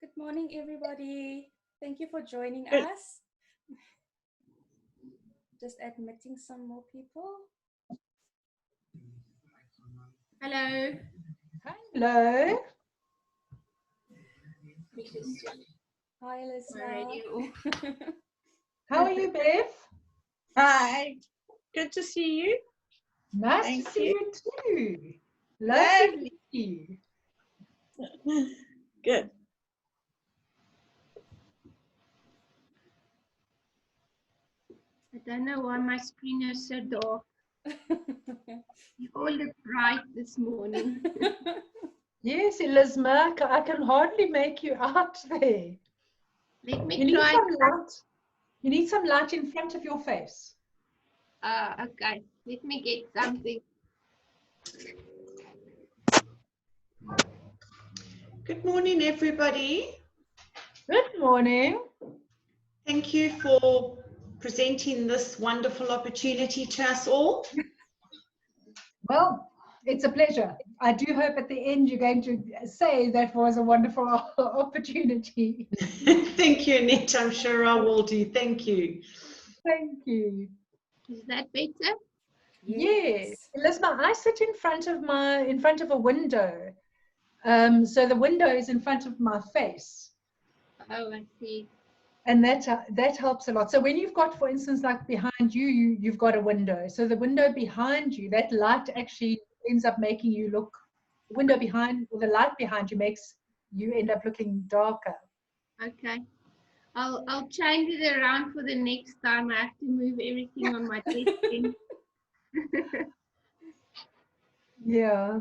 Good morning, everybody. Thank you for joining us. Just admitting some more people. Hello. Hello. Hi, Elisma. How are you, Bev? Hi. Good to see you. Nice to see you too. Lovely to see you. Good. I don't know why my screen is so dark. You all look bright this morning. Yes, Elisma, I can hardly make you out there. Let me You need try. some light. You need some light in front of your face. Okay. Let me get something. Good morning, everybody. Good morning. Thank you for presenting this wonderful opportunity to us all. Well, it's a pleasure. I do hope at the end you're going to say that was a wonderful opportunity. Thank you, Annette. I'm sure I will do. Thank you. Thank you. Is that better? Yes. Elisma, I sit in front of a window. So the window is in front of my face. Oh, I see. And that helps a lot. So when you've got, for instance, like behind you, you've got a window. So the window behind you, that light actually ends up making you look, the window behind, or the light behind you makes you end up looking darker. Okay. I'll change it around for the next time. I have to move everything on my desk. Yeah.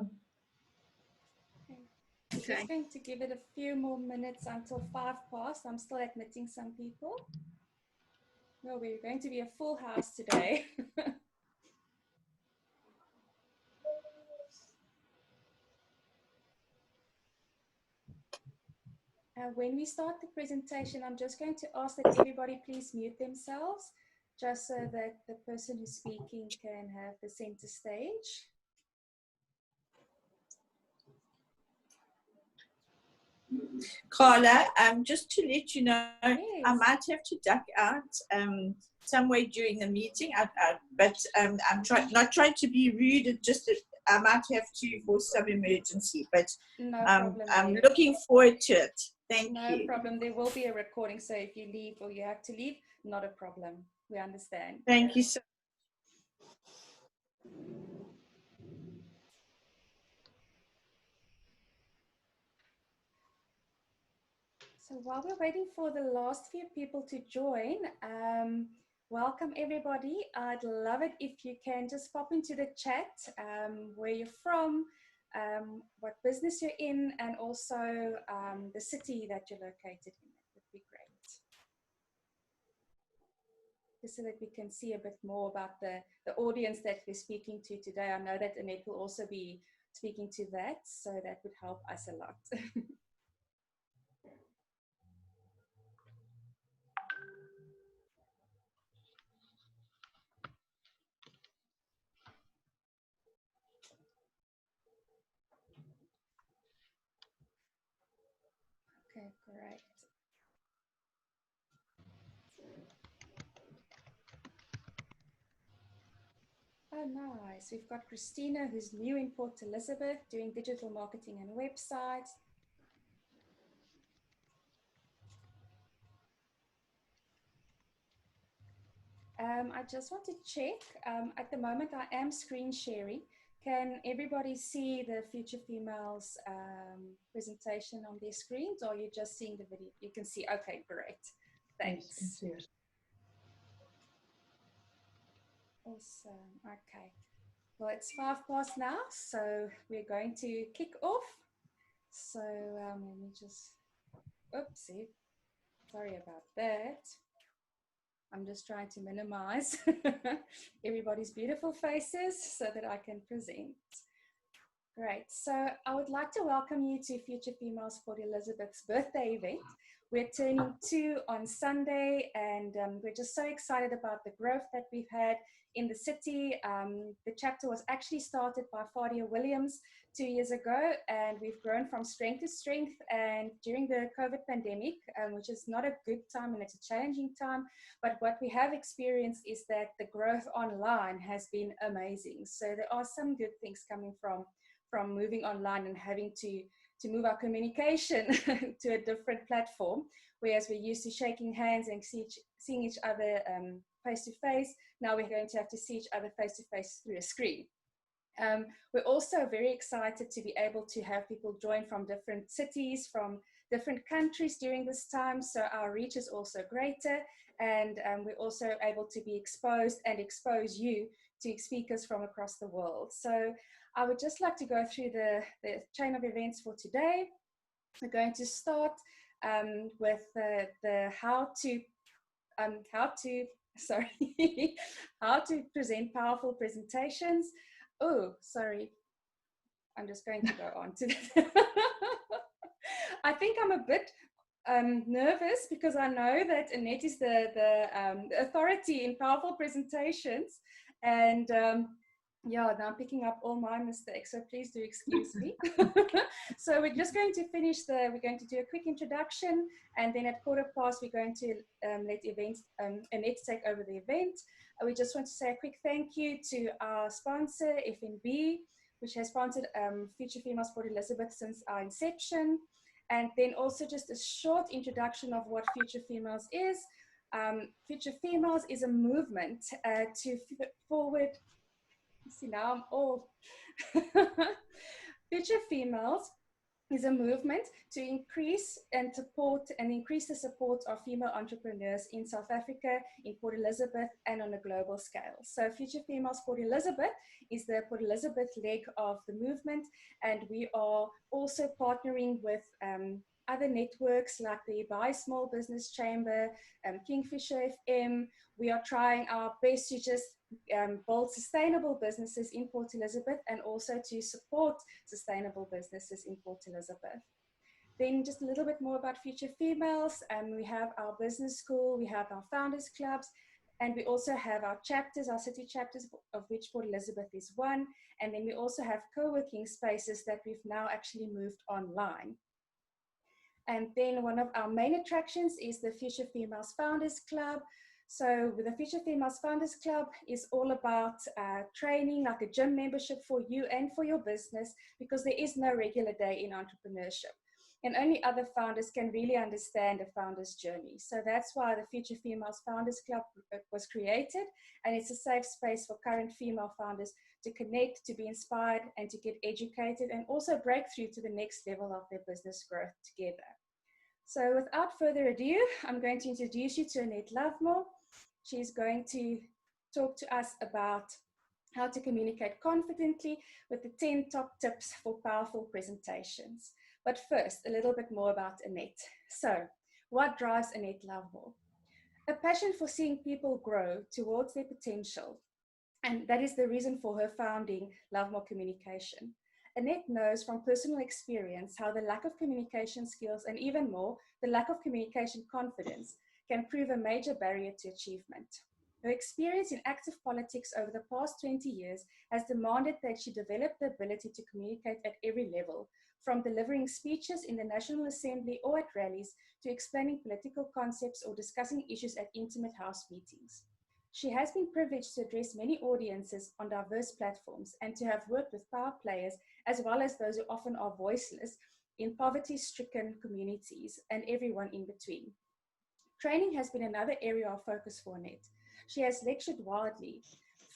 I'm just going to give it a few more minutes until 5 past. I'm still admitting some people. Well, we're going to be a full house today. When we start the presentation, I'm just going to ask that everybody please mute themselves, just so that the person who's speaking can have the center stage. Carla, just to let you know, yes. I might have to duck out somewhere during the meeting, but I'm not trying to be rude. I might have to for some emergency, but no problem, I'm looking forward to it. Thank you. No problem. There will be a recording, so if you leave or you have to leave, not a problem. We understand. Thank you so much. So while we're waiting for the last few people to join, welcome everybody. I'd love it if you can just pop into the chat where you're from, what business you're in, and also the city that you're located in. That would be great. Just so that we can see a bit more about the audience that we're speaking to today. I know that Annette will also be speaking to that, so that would help us a lot. Okay, great. Oh, nice. We've got Christina, who's new in Port Elizabeth, doing digital marketing and websites. I just want to check. At the moment, I am screen sharing. Can everybody see the Future Females presentation on their screens, or are you just seeing the video? You can see. Okay, great. Thanks. Yes, you can see it. Awesome. Okay. Well, it's 5 past now, so we're going to kick off. So let me just, oopsie, sorry about that. I'm just trying to minimize everybody's beautiful faces so that I can present. Great. So I would like to welcome you to Future Females Port Elizabeth's birthday event, We're turning 2 on Sunday, and we're just so excited about the growth that we've had in the city. The chapter was actually started by Fadia Williams 2 years ago, and we've grown from strength to strength. And during the COVID pandemic, which is not a good time and it's a challenging time, but what we have experienced is that the growth online has been amazing. So there are some good things coming from moving online and having to move our communication to a different platform, whereas we're used to shaking hands and seeing each other face to face. Now we're going to have to see each other face to face through a screen. We're also very excited to be able to have people join from different cities, from different countries during this time, so our reach is also greater, and we're also able to be exposed and expose you to speakers from across the world. So I would just like to go through the chain of events for today. We're going to start with the how to present powerful presentations. Oh, sorry. I'm just going to go on to that. I think I'm a bit nervous because I know that Annette is the authority in powerful presentations, and yeah, now I'm picking up all my mistakes, so please do excuse me. So we're just going to finish we're going to do a quick introduction, and then at 15:15 we're going to let Annette take over the event. We just want to say a quick thank you to our sponsor, FNB, which has sponsored Future Females Port Elizabeth since our inception. And then also just a short introduction of what Future Females is. Future Females is a movement to forward. See, now I'm old. Future Females is a movement to increase the support of female entrepreneurs in South Africa, in Port Elizabeth, and on a global scale. So Future Females Port Elizabeth is the Port Elizabeth leg of the movement, and we are also partnering with other networks like the Dubai Small Business Chamber, Kingfisher FM. We are trying our best to just build sustainable businesses in Port Elizabeth and also to support sustainable businesses in Port Elizabeth. Then just a little bit more about Future Females. We have our business school, we have our founders clubs, and we also have our chapters, our city chapters, of which Port Elizabeth is one. And then we also have co-working spaces that we've now actually moved online. And then one of our main attractions is the Future Females Founders Club. So with the Future Females Founders Club is all about training, like a gym membership for you and for your business, because there is no regular day in entrepreneurship. And only other founders can really understand a founder's journey. So that's why the Future Females Founders Club was created. And it's a safe space for current female founders to connect, to be inspired, and to get educated, and also break through to the next level of their business growth together. So without further ado, I'm going to introduce you to Annette Lovemore. She's going to talk to us about how to communicate confidently with the 10 top tips for powerful presentations. But first, a little bit more about Annette. So, what drives Annette Lovemore? A passion for seeing people grow towards their potential. And that is the reason for her founding Lovemore Communication. Annette knows from personal experience how the lack of communication skills, and even more, the lack of communication confidence, can prove a major barrier to achievement. Her experience in active politics over the past 20 years has demanded that she develop the ability to communicate at every level, from delivering speeches in the National Assembly or at rallies to explaining political concepts or discussing issues at intimate house meetings. She has been privileged to address many audiences on diverse platforms and to have worked with power players as well as those who often are voiceless in poverty-stricken communities and everyone in between. Training has been another area of focus for Annette. She has lectured widely,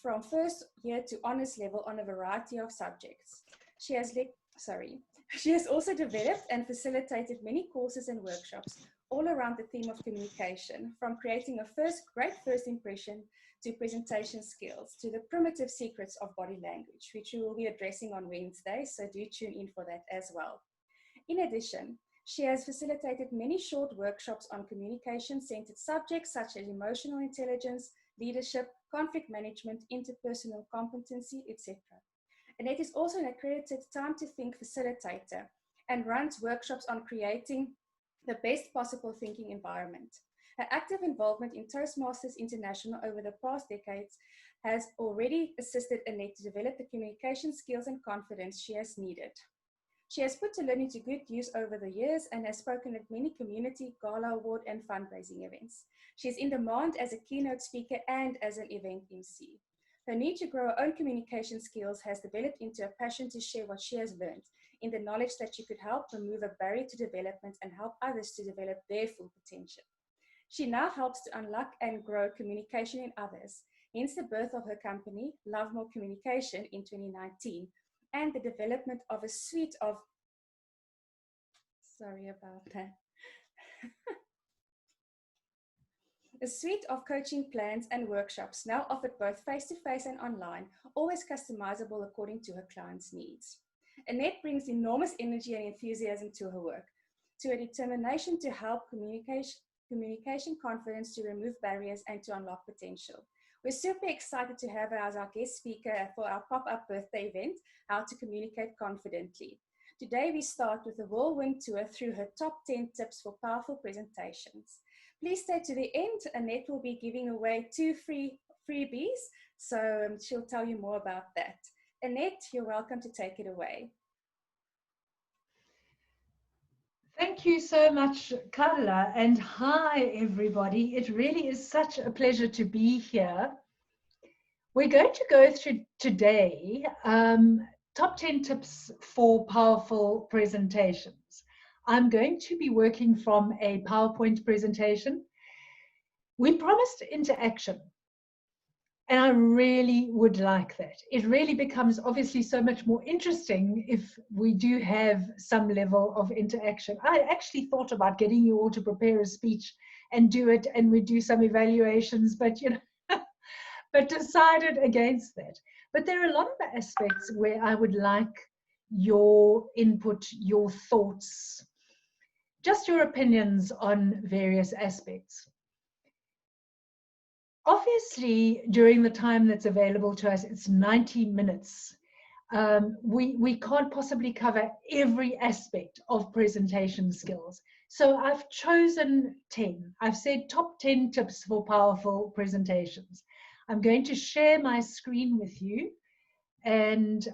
from first year to honours level, on a variety of subjects. She has also developed and facilitated many courses and workshops all around the theme of communication, from creating a great first impression to presentation skills, to the primitive secrets of body language, which we will be addressing on Wednesday, so do tune in for that as well. In addition, she has facilitated many short workshops on communication-centered subjects such as emotional intelligence, leadership, conflict management, interpersonal competency, etc. Annette is also an accredited Time to Think facilitator and runs workshops on creating the best possible thinking environment. Her active involvement in Toastmasters International over the past decades has already assisted Annette to develop the communication skills and confidence she has needed. She has put to learning to good use over the years and has spoken at many community, gala award, and fundraising events. She is in demand as a keynote speaker and as an event MC. Her need to grow her own communication skills has developed into a passion to share what she has learned, in the knowledge that she could help remove a barrier to development and help others to develop their full potential. She now helps to unlock and grow communication in others, hence the birth of her company, Love More Communication, in 2019, and the development of a suite of, sorry about that, a suite of coaching plans and workshops now offered both face-to-face and online, always customizable according to her clients' needs. Annette brings enormous energy and enthusiasm to her work, to a determination to help communication confidence, to remove barriers, and to unlock potential. We're super excited to have her as our guest speaker for our pop-up birthday event, How to Communicate Confidently. Today we start with a whirlwind tour through her top 10 tips for powerful presentations. Please stay to the end. Annette will be giving away 2 freebies, so she'll tell you more about that. Annette, you're welcome to take it away. Thank you so much, Carla, and hi, everybody. It really is such a pleasure to be here. We're going to go through today top 10 tips for powerful presentations. I'm going to be working from a PowerPoint presentation. We promised interaction, and I really would like that. It really becomes obviously so much more interesting if we do have some level of interaction. I actually thought about getting you all to prepare a speech and do it, and we do some evaluations, but you know, but decided against that. But there are a lot of aspects where I would like your input, your thoughts, just your opinions on various aspects. Obviously, during the time that's available to us, it's 90 minutes. We can't possibly cover every aspect of presentation skills. So I've chosen 10. I've said top 10 tips for powerful presentations. I'm going to share my screen with you, and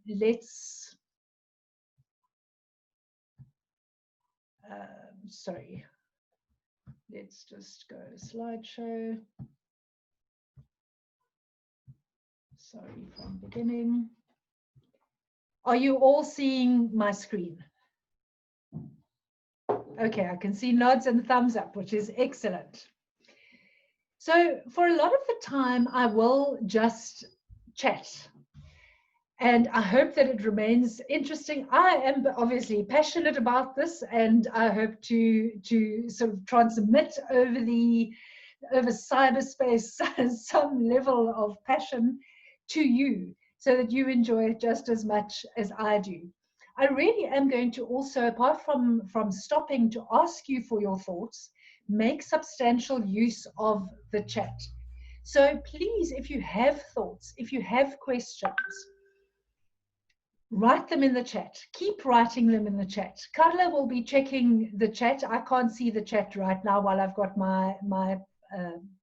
let's, sorry, let's just go slideshow. Sorry, from beginning. Are you all seeing my screen? Okay, I can see nods and thumbs up, which is excellent. So for a lot of the time, I will just chat. And I hope that it remains interesting. I am obviously passionate about this, and I hope to sort of transmit over cyberspace some level of passion to you, so that you enjoy it just as much as I do. I really am going to also, apart from stopping to ask you for your thoughts, make substantial use of the chat. So please, if you have thoughts, if you have questions, write them in the chat. Keep writing them in the chat. Carla will be checking the chat. I can't see the chat right now while I've got my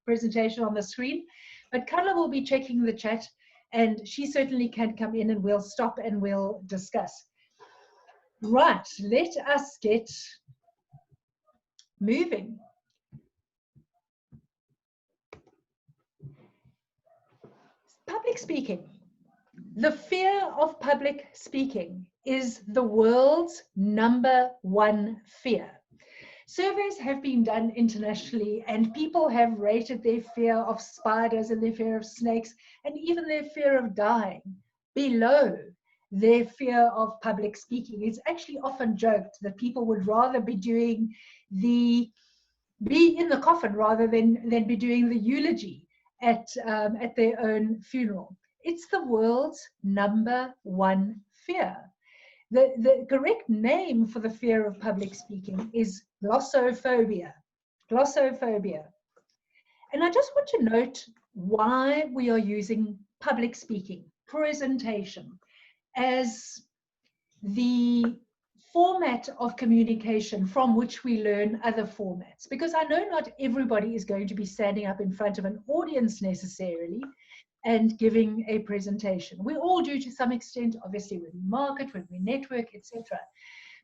presentation on the screen, but Carla will be checking the chat, and she certainly can come in and we'll stop and we'll discuss. Right, let us get moving. Public speaking. The fear of public speaking is the world's #1 fear. Surveys have been done internationally, and people have rated their fear of spiders and their fear of snakes and even their fear of dying below their fear of public speaking. It's actually often joked that people would rather be in the coffin rather than be doing the eulogy at their own funeral. It's the world's #1 fear. The correct name for the fear of public speaking is glossophobia. Glossophobia. And I just want to note why we are using public speaking, presentation, as the format of communication from which we learn other formats, because I know not everybody is going to be standing up in front of an audience necessarily and giving a presentation. We all do to some extent, obviously, when we market, when we network, etc.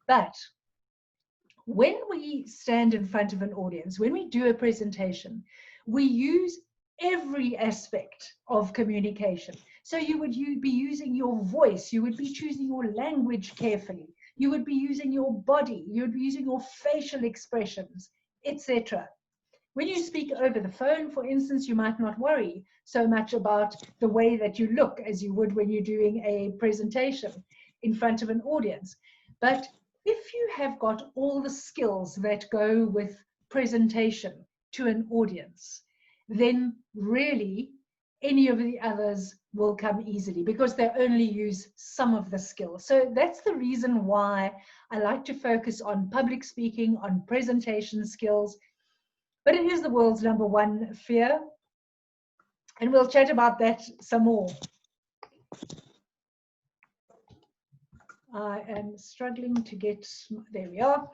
But when we stand in front of an audience, when we do a presentation, we use every aspect of communication. So you would be using your voice, you would be choosing your language carefully, you would be using your body, you would be using your facial expressions, etc. When you speak over the phone, for instance, you might not worry so much about the way that you look as you would when you're doing a presentation in front of an audience. But if you have got all the skills that go with presentation to an audience, then really any of the others will come easily because they only use some of the skills. So that's the reason why I like to focus on public speaking, on presentation skills. But it is the world's #1 fear. And we'll chat about that some more. I am struggling to get, there we are.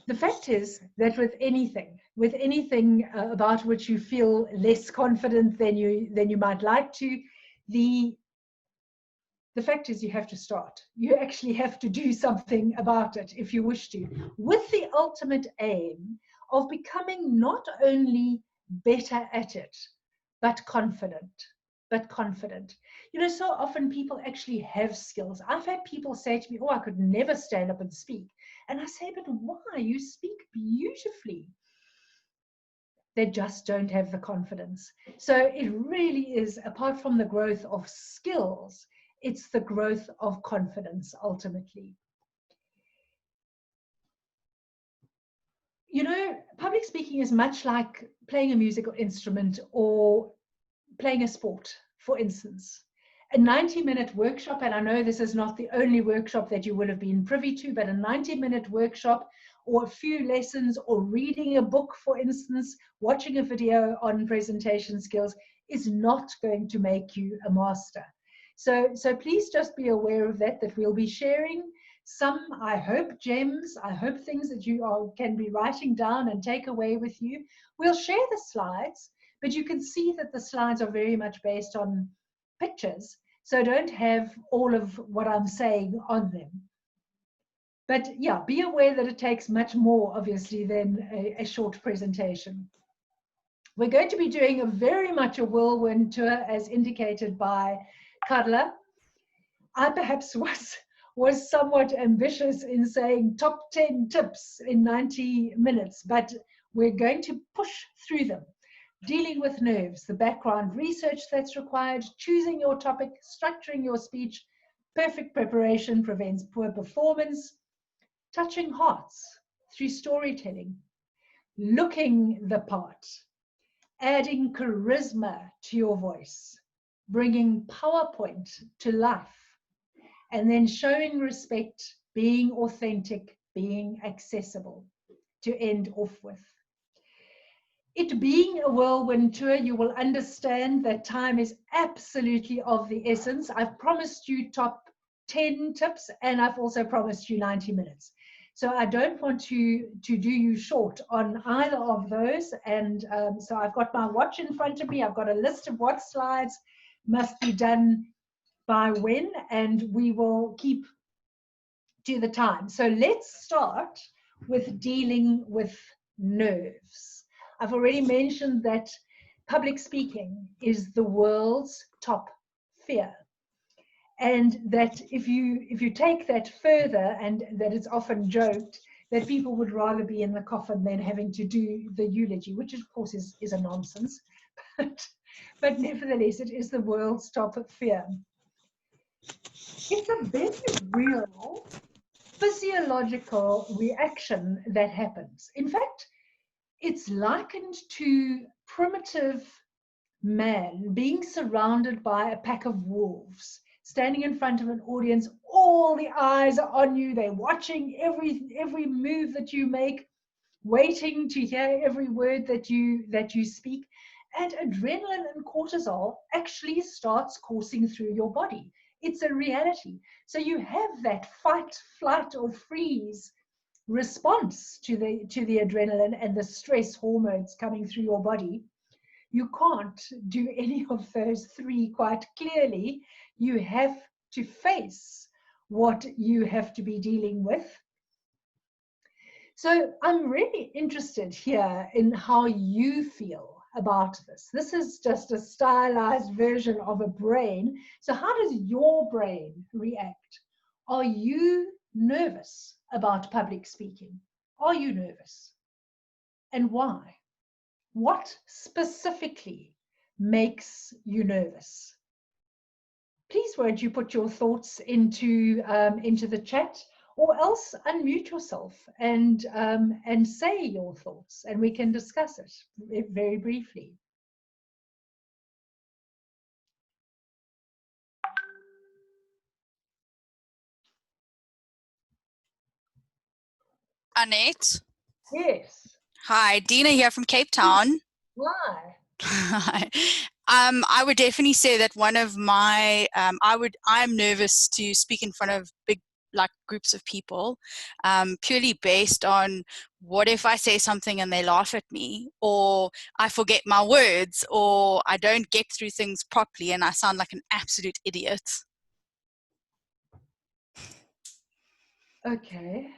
The fact is that with anything about which you feel less confident than you might like to, the fact is you have to start. You actually have to do something about it if you wish to, with the ultimate aim of becoming not only better at it, but confident. You know, so often people actually have skills. I've had people say to me, oh, I could never stand up and speak. And I say, but why? You speak beautifully. They just don't have the confidence. So it really is, apart from the growth of skills, it's the growth of confidence ultimately. You know, public speaking is much like playing a musical instrument or playing a sport, for instance. A 90-minute workshop, and I know this is not the only workshop that you would have been privy to, but a 90-minute workshop or a few lessons or reading a book, for instance, watching a video on presentation skills is not going to make you a master. So please just be aware of that we'll be sharing some, I hope, gems, I hope things that you can be writing down and take away with you. We'll share the slides, but you can see that the slides are very much based on pictures, so don't have all of what I'm saying on them. But yeah, be aware that it takes much more, obviously, than a short presentation. We're going to be doing very much a whirlwind tour, as indicated by Carla. I perhaps was somewhat ambitious in saying top 10 tips in 90 minutes, but we're going to push through them. Dealing with nerves, the background research that's required, choosing your topic, structuring your speech, perfect preparation prevents poor performance, touching hearts through storytelling, looking the part, adding charisma to your voice, bringing PowerPoint to life, and then showing respect, being authentic, being accessible, to end off with. It being a whirlwind tour, you will understand that time is absolutely of the essence. I've promised you top 10 tips, and I've also promised you 90 minutes. So I don't want to do you short on either of those. And so I've got my watch in front of me. I've got a list of what slides must be done by when, and we will keep to the time. So let's start with dealing with nerves. I've already mentioned that public speaking is the world's top fear. And that if you take that further, and that it's often joked that people would rather be in the coffin than having to do the eulogy, which of course is a nonsense, but nevertheless it is the world's top fear. It's a very real physiological reaction that happens. In fact, it's likened to primitive man being surrounded by a pack of wolves, standing in front of an audience. All the eyes are on you. They're watching every move that you make, waiting to hear every word that you speak. And adrenaline and cortisol actually starts coursing through your body. It's a reality. So you have that fight, flight, or freeze response to the adrenaline and the stress hormones coming through your body. You can't do any of those three quite clearly. You have to face what you have to be dealing with. So I'm really interested here in how you feel about this. This is just a stylized version of a brain. So how does your brain react? Are you nervous about public speaking? Are you nervous? And why? What specifically makes you nervous? Please won't you put your thoughts into the chat, or else unmute yourself and say your thoughts, and we can discuss it very briefly. Annette. Yes. Hi, Dina here from Cape Town. Why? Hi. I would definitely say that one of my, I'm nervous to speak in front of big, like, groups of people, purely based on what if I say something and they laugh at me, or I forget my words, or I don't get through things properly and I sound like an absolute idiot. Okay.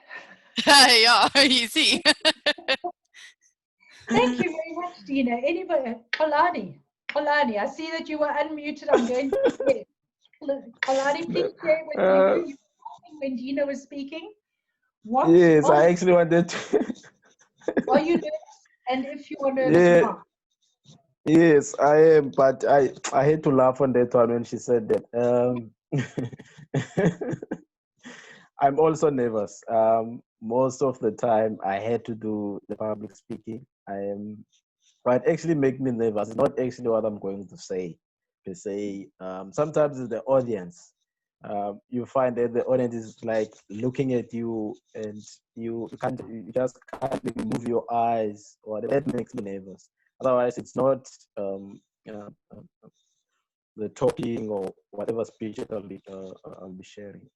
Yeah, you see. Thank you very much, Dina. Anybody? Kolani, I see that you were unmuted. I'm going to say, Kolani, please share what you were talking when Dina was speaking. What? Yes, I actually wanted to. Are you nervous? And if you are nervous, why? Yes, I am, but I had to laugh on that one when she said that. I'm also nervous. Most of the time, I had to do the public speaking. But actually make me nervous. It's not actually what I'm going to say, per se. Sometimes it's the audience. You find that the audience is like looking at you, and you just can't move your eyes, or that makes me nervous. Otherwise, it's not the talking or whatever speech I'll be sharing.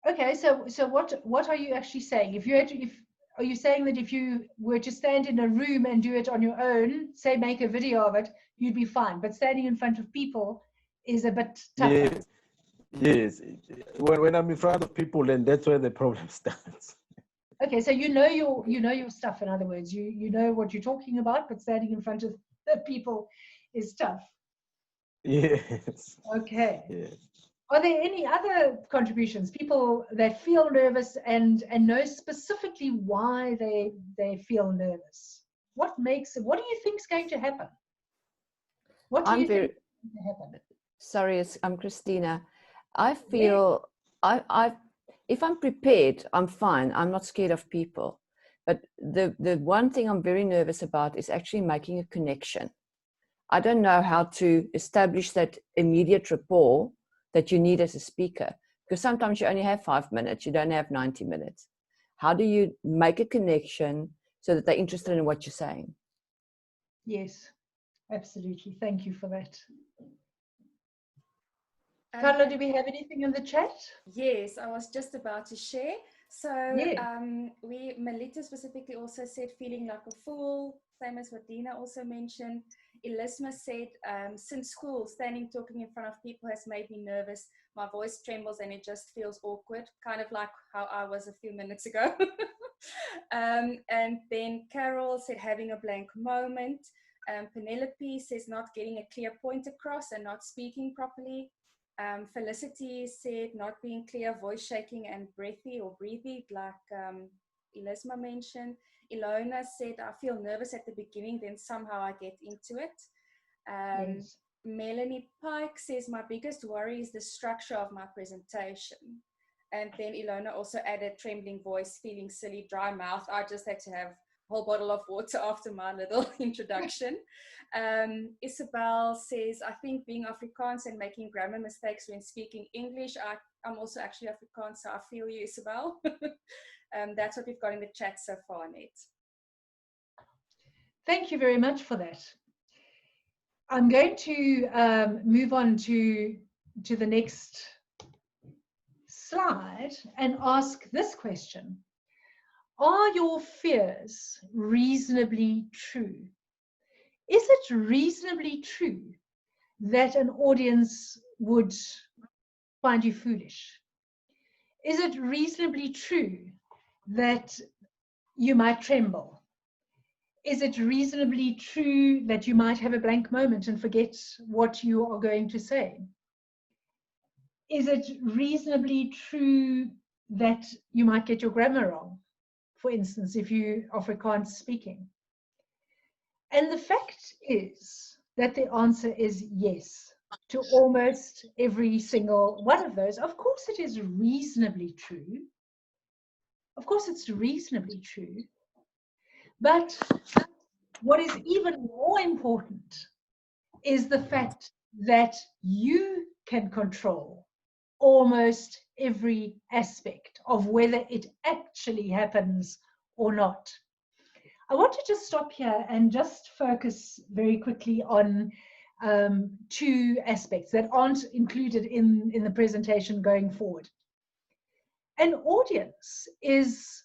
Okay, so what are you actually saying? If you had to, are you saying that if you were to stand in a room and do it on your own, say make a video of it, you'd be fine, but standing in front of people is a bit tougher? Yes. When I'm in front of people, then that's where the problem starts. Okay, so you know your stuff. In other words, you know what you're talking about, but standing in front of the people is tough. Yes. Okay. Yes. Are there any other contributions? People that feel nervous and know specifically why they feel nervous. What do you think is going to happen? What do you think is going to happen? Sorry, I'm Christina. I feel if I'm prepared, I'm fine. I'm not scared of people. But the one thing I'm very nervous about is actually making a connection. I don't know how to establish that immediate rapport that you need as a speaker, because sometimes you only have 5 minutes, you don't have 90 minutes. How do you make a connection so that they're interested in what you're saying? Yes, absolutely. Thank you for that. Carla, do we have anything in the chat? Yes, I was just about to share. So Melita specifically also said feeling like a fool, same as what Dina also mentioned. Elisma said, since school, standing talking in front of people has made me nervous. My voice trembles and it just feels awkward, kind of like how I was a few minutes ago. And then Carol said having a blank moment. Penelope says not getting a clear point across and not speaking properly. Felicity said not being clear, voice shaking and breathy, like Elisma mentioned. Ilona said, I feel nervous at the beginning, then somehow I get into it. Yes. Melanie Pike says, my biggest worry is the structure of my presentation. And then Ilona also added trembling voice, feeling silly, dry mouth. I just had to have a whole bottle of water after my little introduction. Isabel says, I think being Afrikaans and making grammar mistakes when speaking English, I'm also actually Afrikaans, so I feel you, Isabel. That's what we've got in the chat so far, Annette. Thank you very much for that. I'm going to move on to to the next slide and ask this question. Are your fears reasonably true? Is it reasonably true that an audience would find you foolish? Is it reasonably true that you might tremble? Is it reasonably true that you might have a blank moment and forget what you are going to say? Is it reasonably true that you might get your grammar wrong, for instance, if you are Afrikaans speaking? And the fact is that the answer is yes to almost every single one of those. Of course, it is reasonably true. Of course, it's reasonably true. But what is even more important is the fact that you can control almost every aspect of whether it actually happens or not. I want to just stop here and just focus very quickly on two aspects that aren't included in the presentation going forward. An audience is,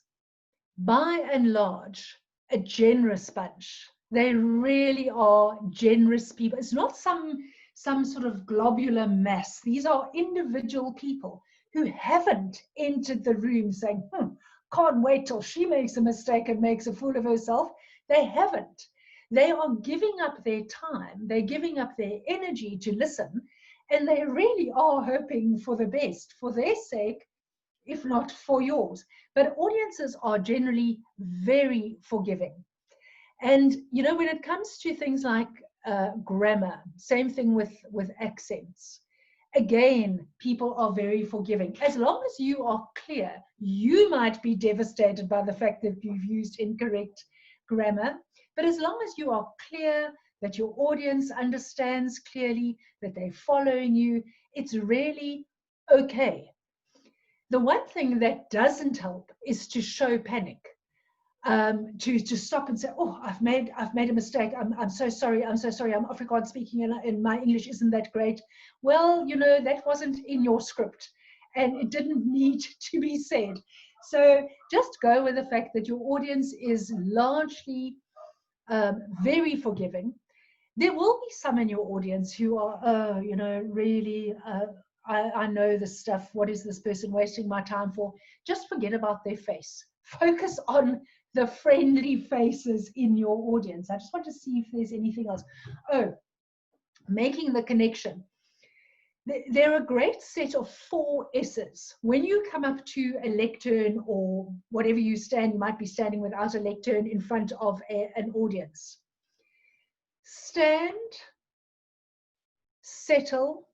by and large, a generous bunch. They really are generous people. It's not some sort of globular mass. These are individual people who haven't entered the room saying, can't wait till she makes a mistake and makes a fool of herself. They haven't. They are giving up their time. They're giving up their energy to listen. And they really are hoping for the best, for their sake, if not for yours. But audiences are generally very forgiving. And, you know, when it comes to things like grammar, same thing with accents. Again, people are very forgiving. As long as you are clear, you might be devastated by the fact that you've used incorrect grammar. But as long as you are clear, that your audience understands clearly, that they're following you, it's really okay. The one thing that doesn't help is to show panic. To stop and say, oh, I've made a mistake. I'm so sorry. I'm so sorry. I'm Afrikaans speaking and my English isn't that great. Well, you know, that wasn't in your script and it didn't need to be said. So just go with the fact that your audience is largely very forgiving. There will be some in your audience who are, you know, really, I know this stuff. What is this person wasting my time for? Just forget about their face. Focus on the friendly faces in your audience. I just want to see if there's anything else. Oh, making the connection. There are a great set of 4 S's. When you come up to a lectern or whatever you stand, you might be standing without a lectern in front of an audience. Stand, settle,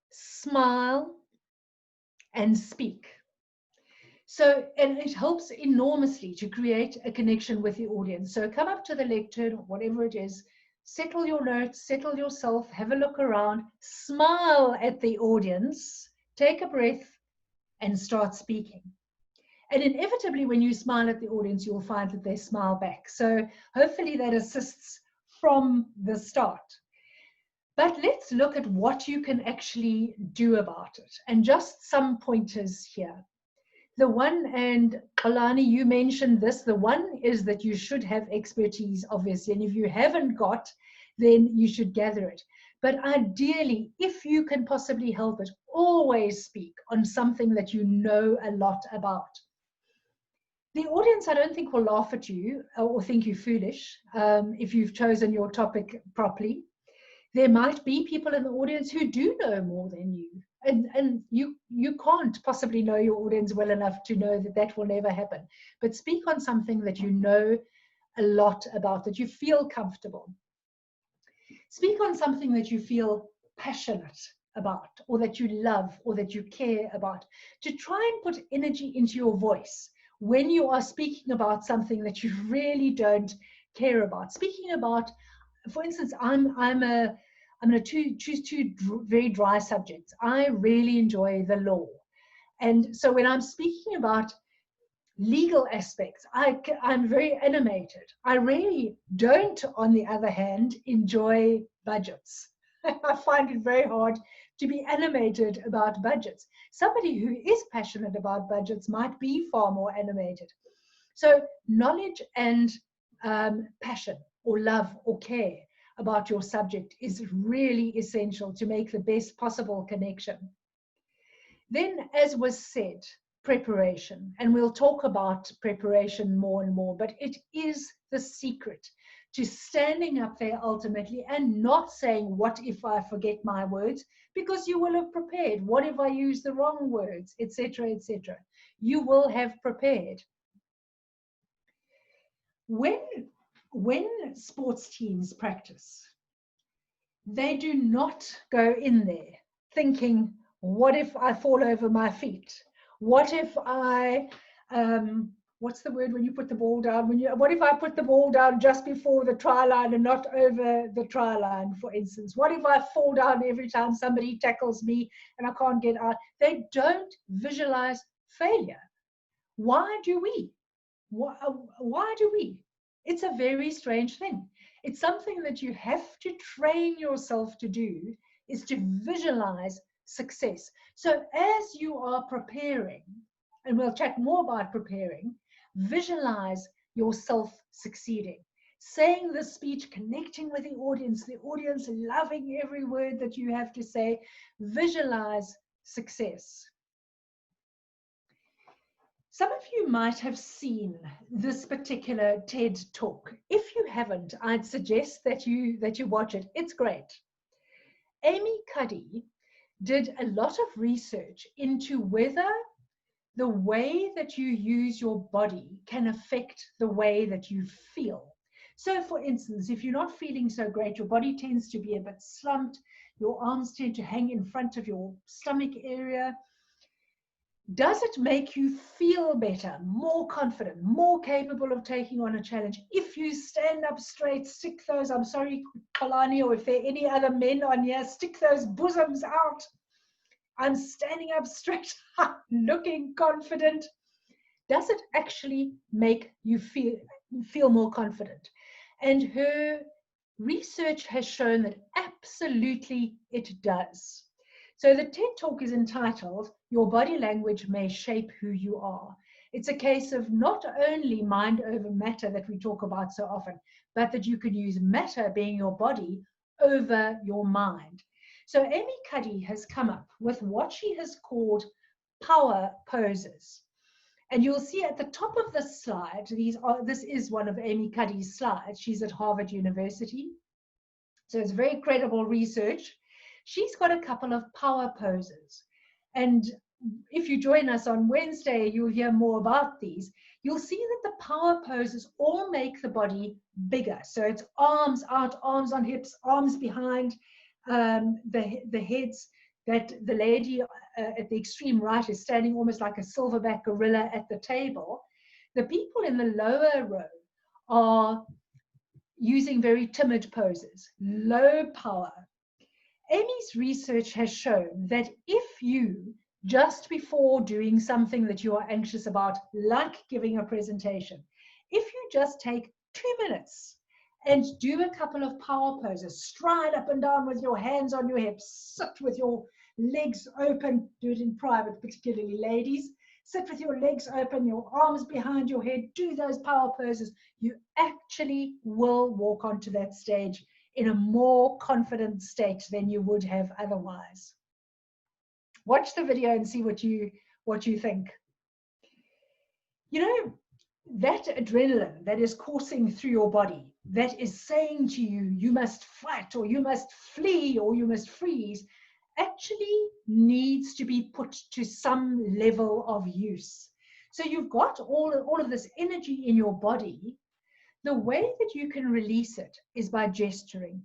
smile, and speak. So, and it helps enormously to create a connection with the audience. So come up to the lectern, or whatever it is, settle your notes, settle yourself, have a look around, smile at the audience, take a breath, and start speaking. And inevitably, when you smile at the audience, you'll find that they smile back. So hopefully that assists from the start. But let's look at what you can actually do about it, and just some pointers here. The one, and Kalani, you mentioned this, the one is that you should have expertise, obviously, and if you haven't got, then you should gather it. But ideally, if you can possibly help it, always speak on something that you know a lot about. The audience, I don't think, will laugh at you or think you foolish if you've chosen your topic properly. There might be people in the audience who do know more than you. And you can't possibly know your audience well enough to know that that will never happen. But speak on something that you know a lot about, that you feel comfortable. Speak on something that you feel passionate about, or that you love, or that you care about. To try and put energy into your voice when you are speaking about something that you really don't care about. Speaking about, for instance, I'm going to choose 2 very dry subjects. I really enjoy the law. And so when I'm speaking about legal aspects, I'm very animated. I really don't, on the other hand, enjoy budgets. I find it very hard to be animated about budgets. Somebody who is passionate about budgets might be far more animated. So knowledge and passion or love or care about your subject is really essential to make the best possible connection. Then, as was said, preparation, and we'll talk about preparation more and more, but it is the secret to standing up there ultimately and not saying, what if I forget my words? Because you will have prepared. What if I use the wrong words, etc., etc. You will have prepared. When sports teams practice, they do not go in there thinking, what if I fall over my feet? What if I, what's the word when you put the ball down? What if I put the ball down just before the try line and not over the try line, for instance? What if I fall down every time somebody tackles me and I can't get out? They don't visualize failure. Why do we? Why do we? It's a very strange thing. It's something that you have to train yourself to do, is to visualize success. So as you are preparing, and we'll chat more about preparing, visualize yourself succeeding. Saying the speech, connecting with the audience loving every word that you have to say, visualize success. Some of you might have seen this particular TED talk. If you haven't, I'd suggest that you watch it. It's great. Amy Cuddy did a lot of research into whether the way that you use your body can affect the way that you feel. So for instance, if you're not feeling so great, your body tends to be a bit slumped, your arms tend to hang in front of your stomach area. Does it make you feel better, more confident, more capable of taking on a challenge? If you stand up straight, stick those, I'm sorry, Kalani, or if there are any other men on here, stick those bosoms out. I'm standing up straight, looking confident. Does it actually make you feel more confident? And her research has shown that absolutely it does. So the TED Talk is entitled, Your Body Language May Shape Who You Are. It's a case of not only mind over matter that we talk about so often, but that you can use matter, being your body, over your mind. So Amy Cuddy has come up with what she has called power poses. And you'll see at the top of this slide, this is one of Amy Cuddy's slides. She's at Harvard University. So it's very credible research. She's got a couple of power poses. And if you join us on Wednesday, you'll hear more about these. You'll see that the power poses all make the body bigger. So it's arms out, arms on hips, arms behind the heads. That the lady at the extreme right is standing almost like a silverback gorilla at the table. The people in the lower row are using very timid poses, low power. Amy's research has shown that if you, just before doing something that you are anxious about, like giving a presentation, if you just take 2 minutes and do a couple of power poses, stride up and down with your hands on your hips, sit with your legs open, do it in private, particularly ladies, sit with your legs open, your arms behind your head, do those power poses, you actually will walk onto that stage in a more confident state than you would have otherwise. Watch the video and see what you think. You know, that adrenaline that is coursing through your body, that is saying to you, you must fight, or you must flee, or you must freeze, actually needs to be put to some level of use. So you've got all of this energy in your body. The way that you can release it is by gesturing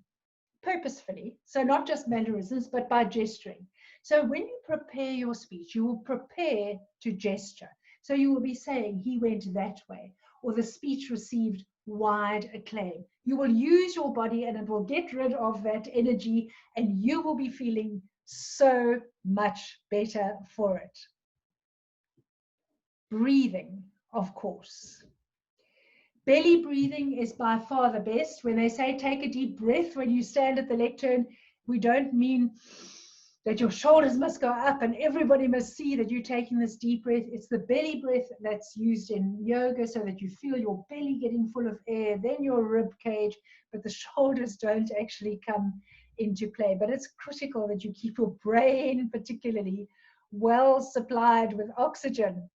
purposefully. So not just mannerisms, but by gesturing. So when you prepare your speech, you will prepare to gesture. So you will be saying, he went that way, or the speech received wide acclaim. You will use your body and it will get rid of that energy, and you will be feeling so much better for it. Breathing, of course. Belly breathing is by far the best. When they say take a deep breath when you stand at the lectern, We don't mean that your shoulders must go up and everybody must see that you're taking this deep breath. It's the belly breath that's used in yoga so that you feel your belly getting full of air, then your rib cage, but the shoulders don't actually come into play. But it's critical that you keep your brain particularly well supplied with oxygen.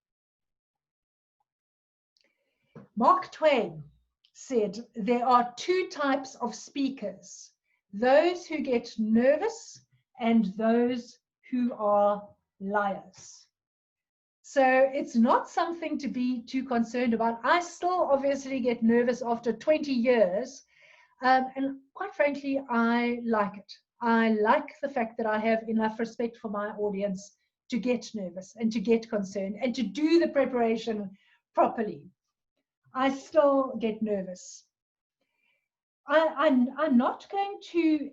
Mark Twain said there are two types of speakers: those who get nervous and those who are liars. So it's not something to be too concerned about. I still obviously get nervous after 20 years. And quite frankly, I like it. I like the fact that I have enough respect for my audience to get nervous and to get concerned and to do the preparation properly. I still get nervous. I'm not going to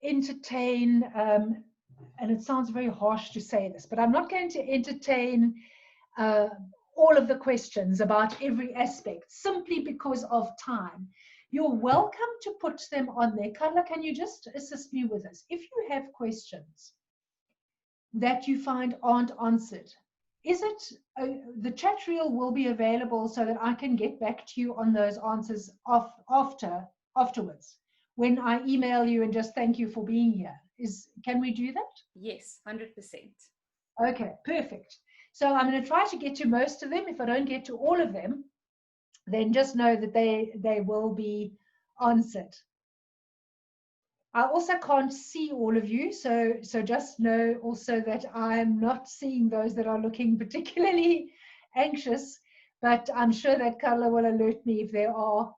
entertain, and it sounds very harsh to say this, but I'm not going to entertain all of the questions about every aspect simply because of time. You're welcome to put them on there. Carla, can you just assist me with this? If you have questions that you find aren't answered, is it the chat reel will be available so that I can get back to you on those answers afterwards when I email you and just thank you for being here? Can we do that? Yes, 100%. Okay, perfect. So I'm going to try to get to most of them. If I don't get to all of them, then just know that they will be answered. I also can't see all of you, so just know also that I'm not seeing those that are looking particularly anxious, but I'm sure that Carla will alert me if there are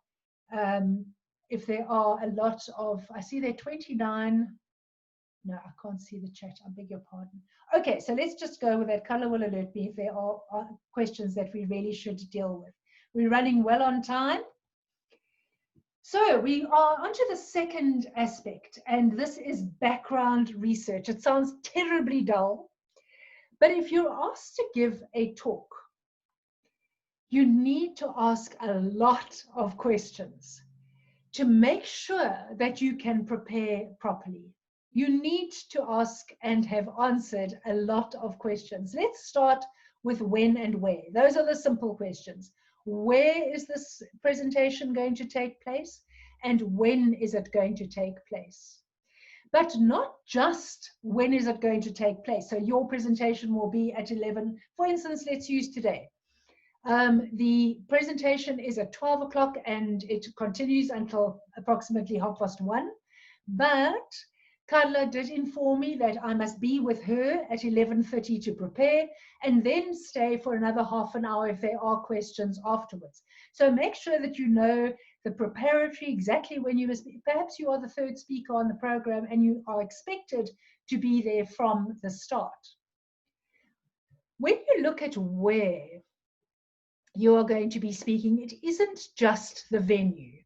a lot of, I see there are 29. No, I can't see the chat. I beg your pardon. Okay, so let's just go with that. Carla will alert me if there are questions that we really should deal with. We're running well on time. So we are onto the second aspect, and this is background research. It sounds terribly dull, but if you're asked to give a talk, you need to ask a lot of questions to make sure that you can prepare properly. You need to ask and have answered a lot of questions. Let's start with when and where. Those are the simple questions. Where is this presentation going to take place? And when is it going to take place? But not just when is it going to take place. So your presentation will be at 11. For instance, let's use today. The presentation is at 12 o'clock and it continues until approximately 1:30. But Carla did inform me that I must be with her at 11:30 to prepare and then stay for another half an hour if there are questions afterwards. So make sure that you know the preparatory, exactly when you must be. Perhaps you are the third speaker on the program and you are expected to be there from the start. When you look at where you are going to be speaking, it isn't just the venue.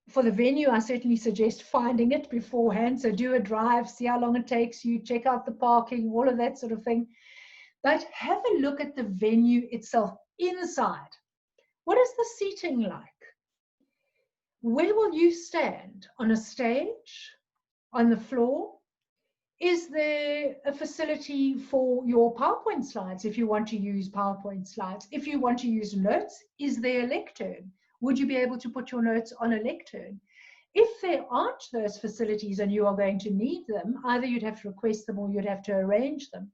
For the venue, I certainly suggest finding it beforehand. So do a drive, see how long it takes you, check out the parking, all of that sort of thing. But have a look at the venue itself inside. What is the seating like? Where will you stand? On a stage? On the floor? Is there a facility for your PowerPoint slides if you want to use PowerPoint slides? If you want to use notes, is there a lectern? Would you be able to put your notes on a lectern? If there aren't those facilities and you are going to need them, either you'd have to request them or you'd have to arrange them.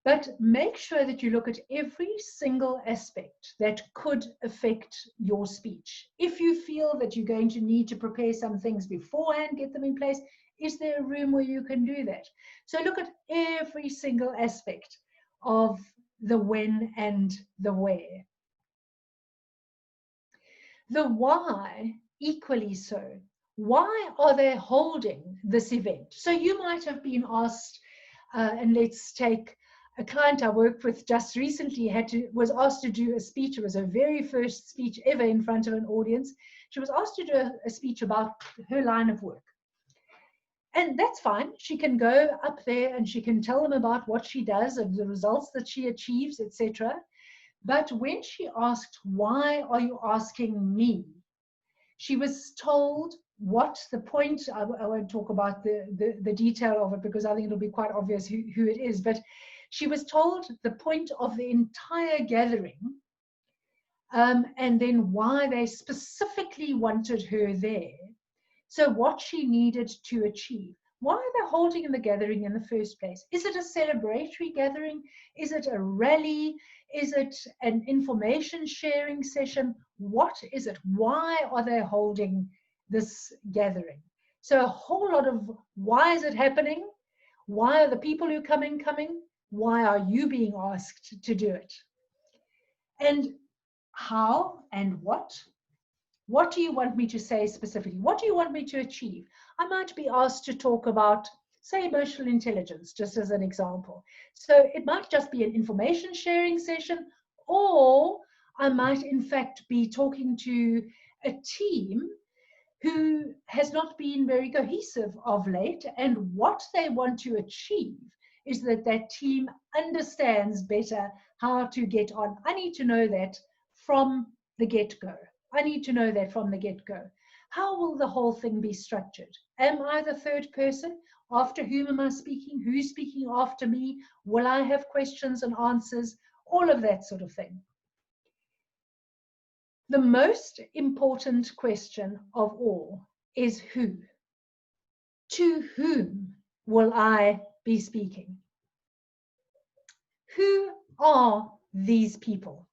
But make sure that you look at every single aspect that could affect your speech. If you feel that you're going to need to prepare some things beforehand, get them in place, is there a room where you can do that? So look at every single aspect of the when and the where. The why, equally so. Why are they holding this event? So you might have been asked, and let's take a client I worked with just recently was asked to do a speech. It was her very first speech ever in front of an audience. She was asked to do a speech about her line of work. And that's fine. She can go up there and she can tell them about what she does and the results that she achieves, etc. But when she asked, why are you asking me? She was told what the point, I won't talk about the detail of it because I think it'll be quite obvious who it is, but she was told the point of the entire gathering, and then why they specifically wanted her there. So what she needed to achieve. Why are they holding the gathering in the first place? Is it a celebratory gathering? Is it a rally? Is it an information sharing session? What is it? Why are they holding this gathering? So a whole lot of why is it happening? Why are the people who coming? Why are you being asked to do it? And how and what? What do you want me to say specifically? What do you want me to achieve? I might be asked to talk about, say, emotional intelligence, just as an example. So it might just be an information sharing session, or I might in fact be talking to a team who has not been very cohesive of late, and what they want to achieve is that that team understands better how to get on. I need to know that from the get-go. I need to know that from the get-go. How will the whole thing be structured? Am I the third person? After whom am I speaking? Who's speaking after me? Will I have questions and answers? All of that sort of thing. The most important question of all is who? To whom will I be speaking? Who are these people?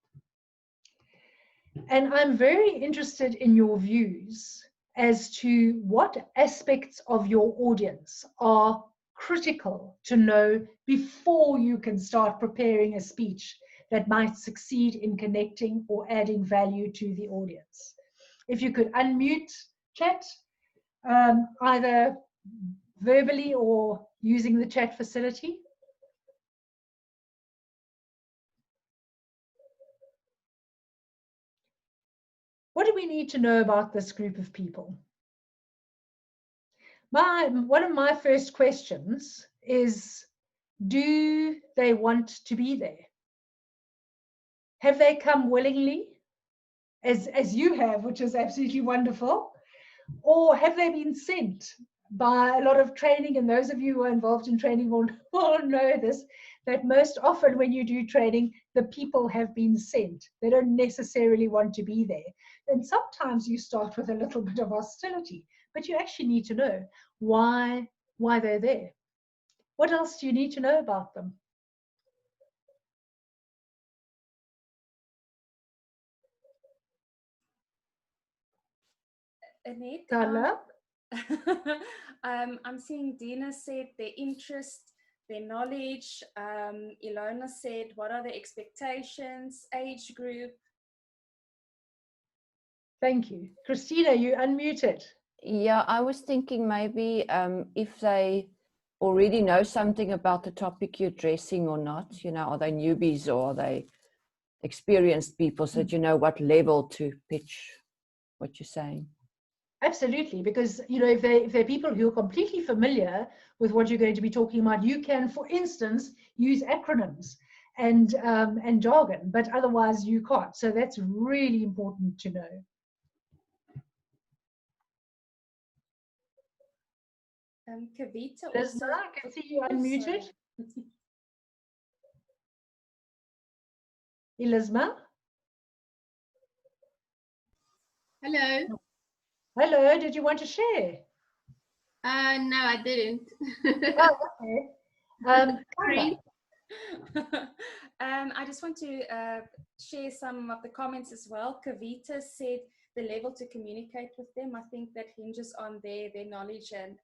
And I'm very interested in your views as to what aspects of your audience are critical to know before you can start preparing a speech that might succeed in connecting or adding value to the audience. If you could unmute chat, either verbally or using the chat facility. What do we need to know about this group of people? One of my first questions is, do they want to be there? Have they come willingly, as you have, which is absolutely wonderful? Or have they been sent by a lot of training? And those of you who are involved in training will know this, that most often when you do training, the people have been sent. They don't necessarily want to be there. And sometimes you start with a little bit of hostility, but you actually need to know why they're there. What else do you need to know about them? Annette, Carla? I'm seeing Dina said their interest, their knowledge. Ilona said, what are the expectations, age group? Thank you. Christina, you unmuted. Yeah, I was thinking maybe if they already know something about the topic you're addressing or not, you know, are they newbies or are they experienced people, so that you know what level to pitch what you're saying. Absolutely, because you know, if they're people who are completely familiar with what you're going to be talking about, you can, for instance, use acronyms and jargon, but otherwise you can't. So that's really important to know. Kavita Liz, also. I can see you unmuted. Elizma? Hello. Hello, did you want to share? No, I didn't. Oh, okay. Sorry. I just want to share some of the comments as well. Kavita said the level to communicate with them. I think that hinges on their knowledge and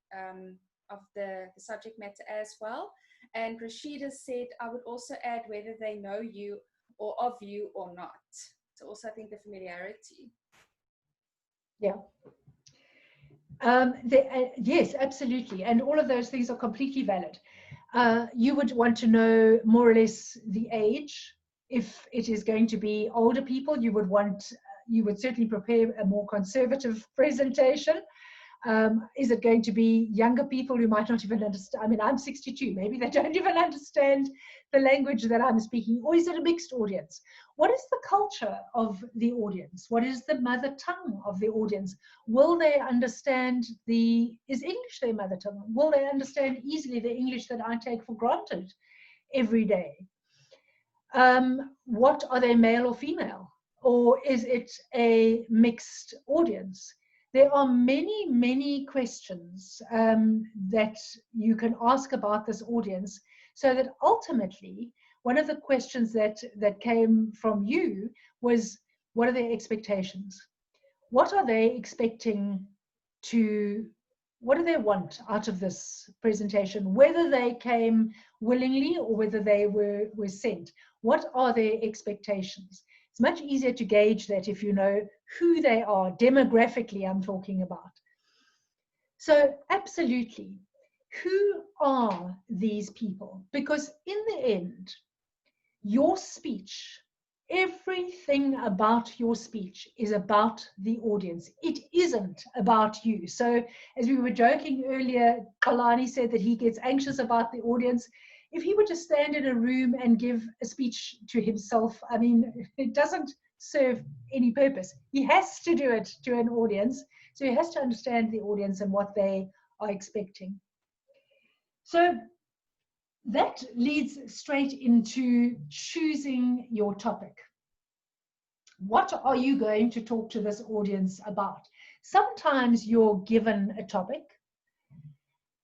of the subject matter as well. And Rashida said, I would also add whether they know you or of you or not. So also I think the familiarity. Yeah. Yes, absolutely. And all of those things are completely valid. You would want to know more or less the age. If it is going to be older people, you would certainly prepare a more conservative presentation. Is it going to be younger people who might not even understand? I mean, I'm 62. Maybe they don't even understand the language that I'm speaking. Or is it a mixed audience? What is the culture of the audience? What is the mother tongue of the audience? Will they understand is English their mother tongue? Will they understand easily the English that I take for granted every day? What are they, male or female? Or is it a mixed audience? There are many, many questions that you can ask about this audience, so that ultimately, one of the questions that came from you was, what are their expectations? What are they expecting what do they want out of this presentation? Whether they came willingly or whether they were sent. What are their expectations? It's much easier to gauge that if you know who they are, demographically I'm talking about. So absolutely, who are these people? Because in the end, your speech, everything about your speech is about the audience. It isn't about you. So as we were joking earlier, Kalani said that he gets anxious about the audience. If he were to stand in a room and give a speech to himself, I mean, it doesn't serve any purpose. He has to do it to an audience. So he has to understand the audience and what they are expecting. So that leads straight into choosing your topic. What are you going to talk to this audience about? Sometimes you're given a topic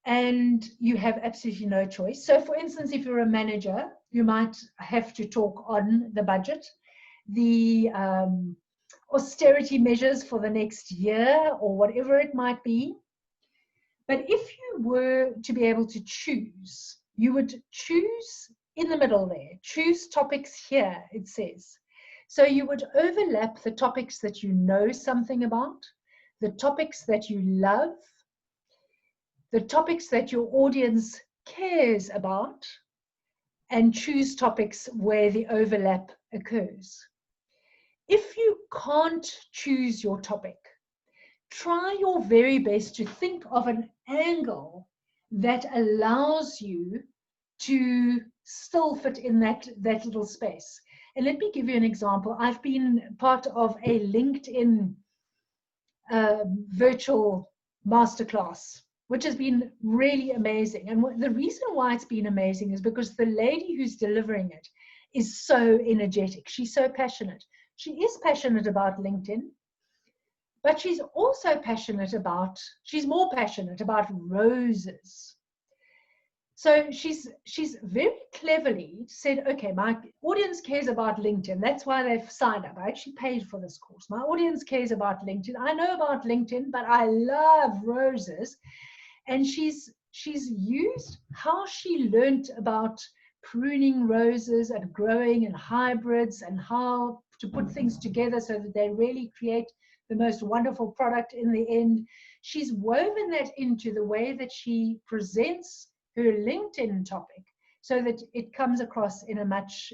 and you have absolutely no choice. So for instance, if you're a manager, you might have to talk on the budget, the austerity measures for the next year, or whatever it might be. But if you were to be able to choose, you would choose in the middle there, choose topics here, it says. So you would overlap the topics that you know something about, the topics that you love, the topics that your audience cares about, and choose topics where the overlap occurs. If you can't choose your topic, try your very best to think of an angle that allows you to still fit in that little space. And let me give you an example. I've been part of a LinkedIn virtual masterclass, which has been really amazing. And the reason why it's been amazing is because the lady who's delivering it is so energetic. She's so passionate. She is passionate about LinkedIn, but she's also passionate about, she's more passionate about roses. So she's very cleverly said, okay, my audience cares about LinkedIn. That's why they've signed up. I actually paid for this course. My audience cares about LinkedIn. I know about LinkedIn, but I love roses. And she's used how she learned about pruning roses and growing and hybrids and how to put things together so that they really create the most wonderful product in the end. She's woven that into the way that she presents her LinkedIn topic so that it comes across in a much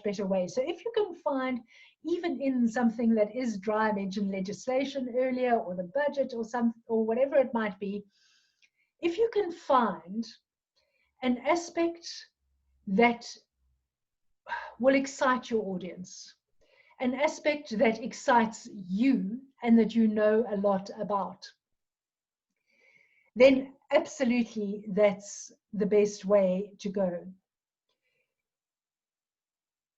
better way. So if you can find, even in something that is dry and legislation earlier, or the budget, or whatever it might be, if you can find an aspect that will excite your audience, an aspect that excites you and that you know a lot about, then absolutely that's the best way to go.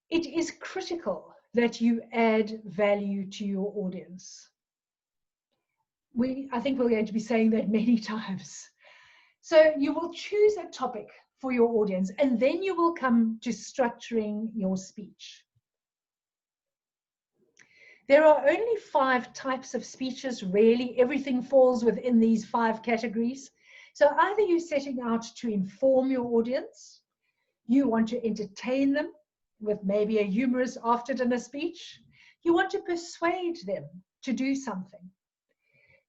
It is critical that you add value to your audience. I think we're going to be saying that many times. So you will choose a topic for your audience, and then you will come to structuring your speech. There are only 5 types of speeches, really. Everything falls within these 5 categories. So either you're setting out to inform your audience, you want to entertain them with maybe a humorous after-dinner speech, you want to persuade them to do something.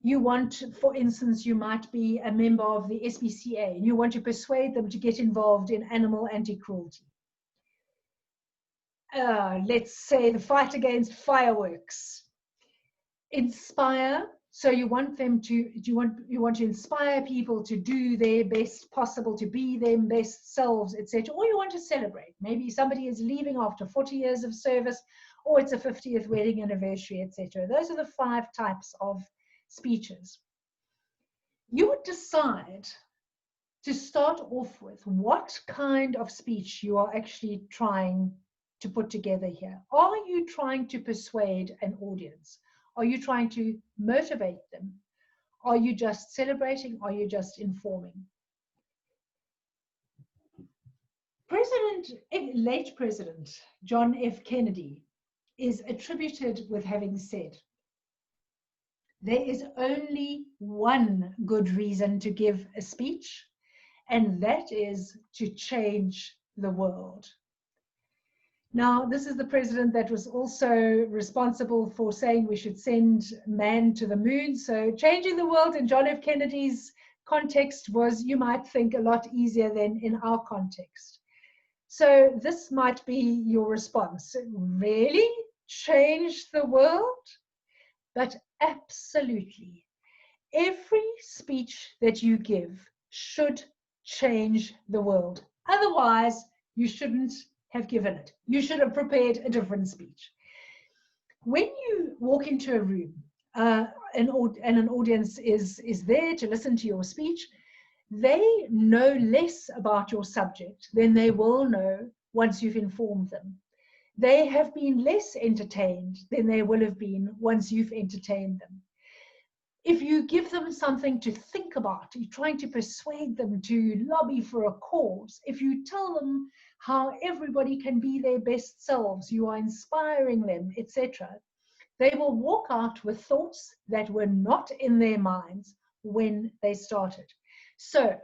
You want, for instance, you might be a member of the SPCA, and you want to persuade them to get involved in animal anti-cruelty. Let's say the fight against fireworks. Inspire, So you want them to, you want to inspire people to do their best possible, to be their best selves, etc. Or you want to celebrate. Maybe somebody is leaving after 40 years of service, or it's a 50th wedding anniversary, etc. Those are the 5 types of speeches. You would decide to start off with what kind of speech you are actually trying to put together here. Are you trying to persuade an audience? Are you trying to motivate them? Are you just celebrating? Are you just informing? Late President John F. Kennedy is attributed with having said, there is only one good reason to give a speech, and that is to change the world. Now, this is the president that was also responsible for saying we should send man to the moon. So changing the world in John F. Kennedy's context was, you might think, a lot easier than in our context. So this might be your response. Really? Change the world? But absolutely. Every speech that you give should change the world. Otherwise, you shouldn't have given it. You should have prepared a different speech. When you walk into a room and an audience is there to listen to your speech, they know less about your subject than they will know once you've informed them. They have been less entertained than they will have been once you've entertained them. If you give them something to think about, you're trying to persuade them to lobby for a cause, if you tell them how everybody can be their best selves, you are inspiring them, etc., they will walk out with thoughts that were not in their minds when they started. So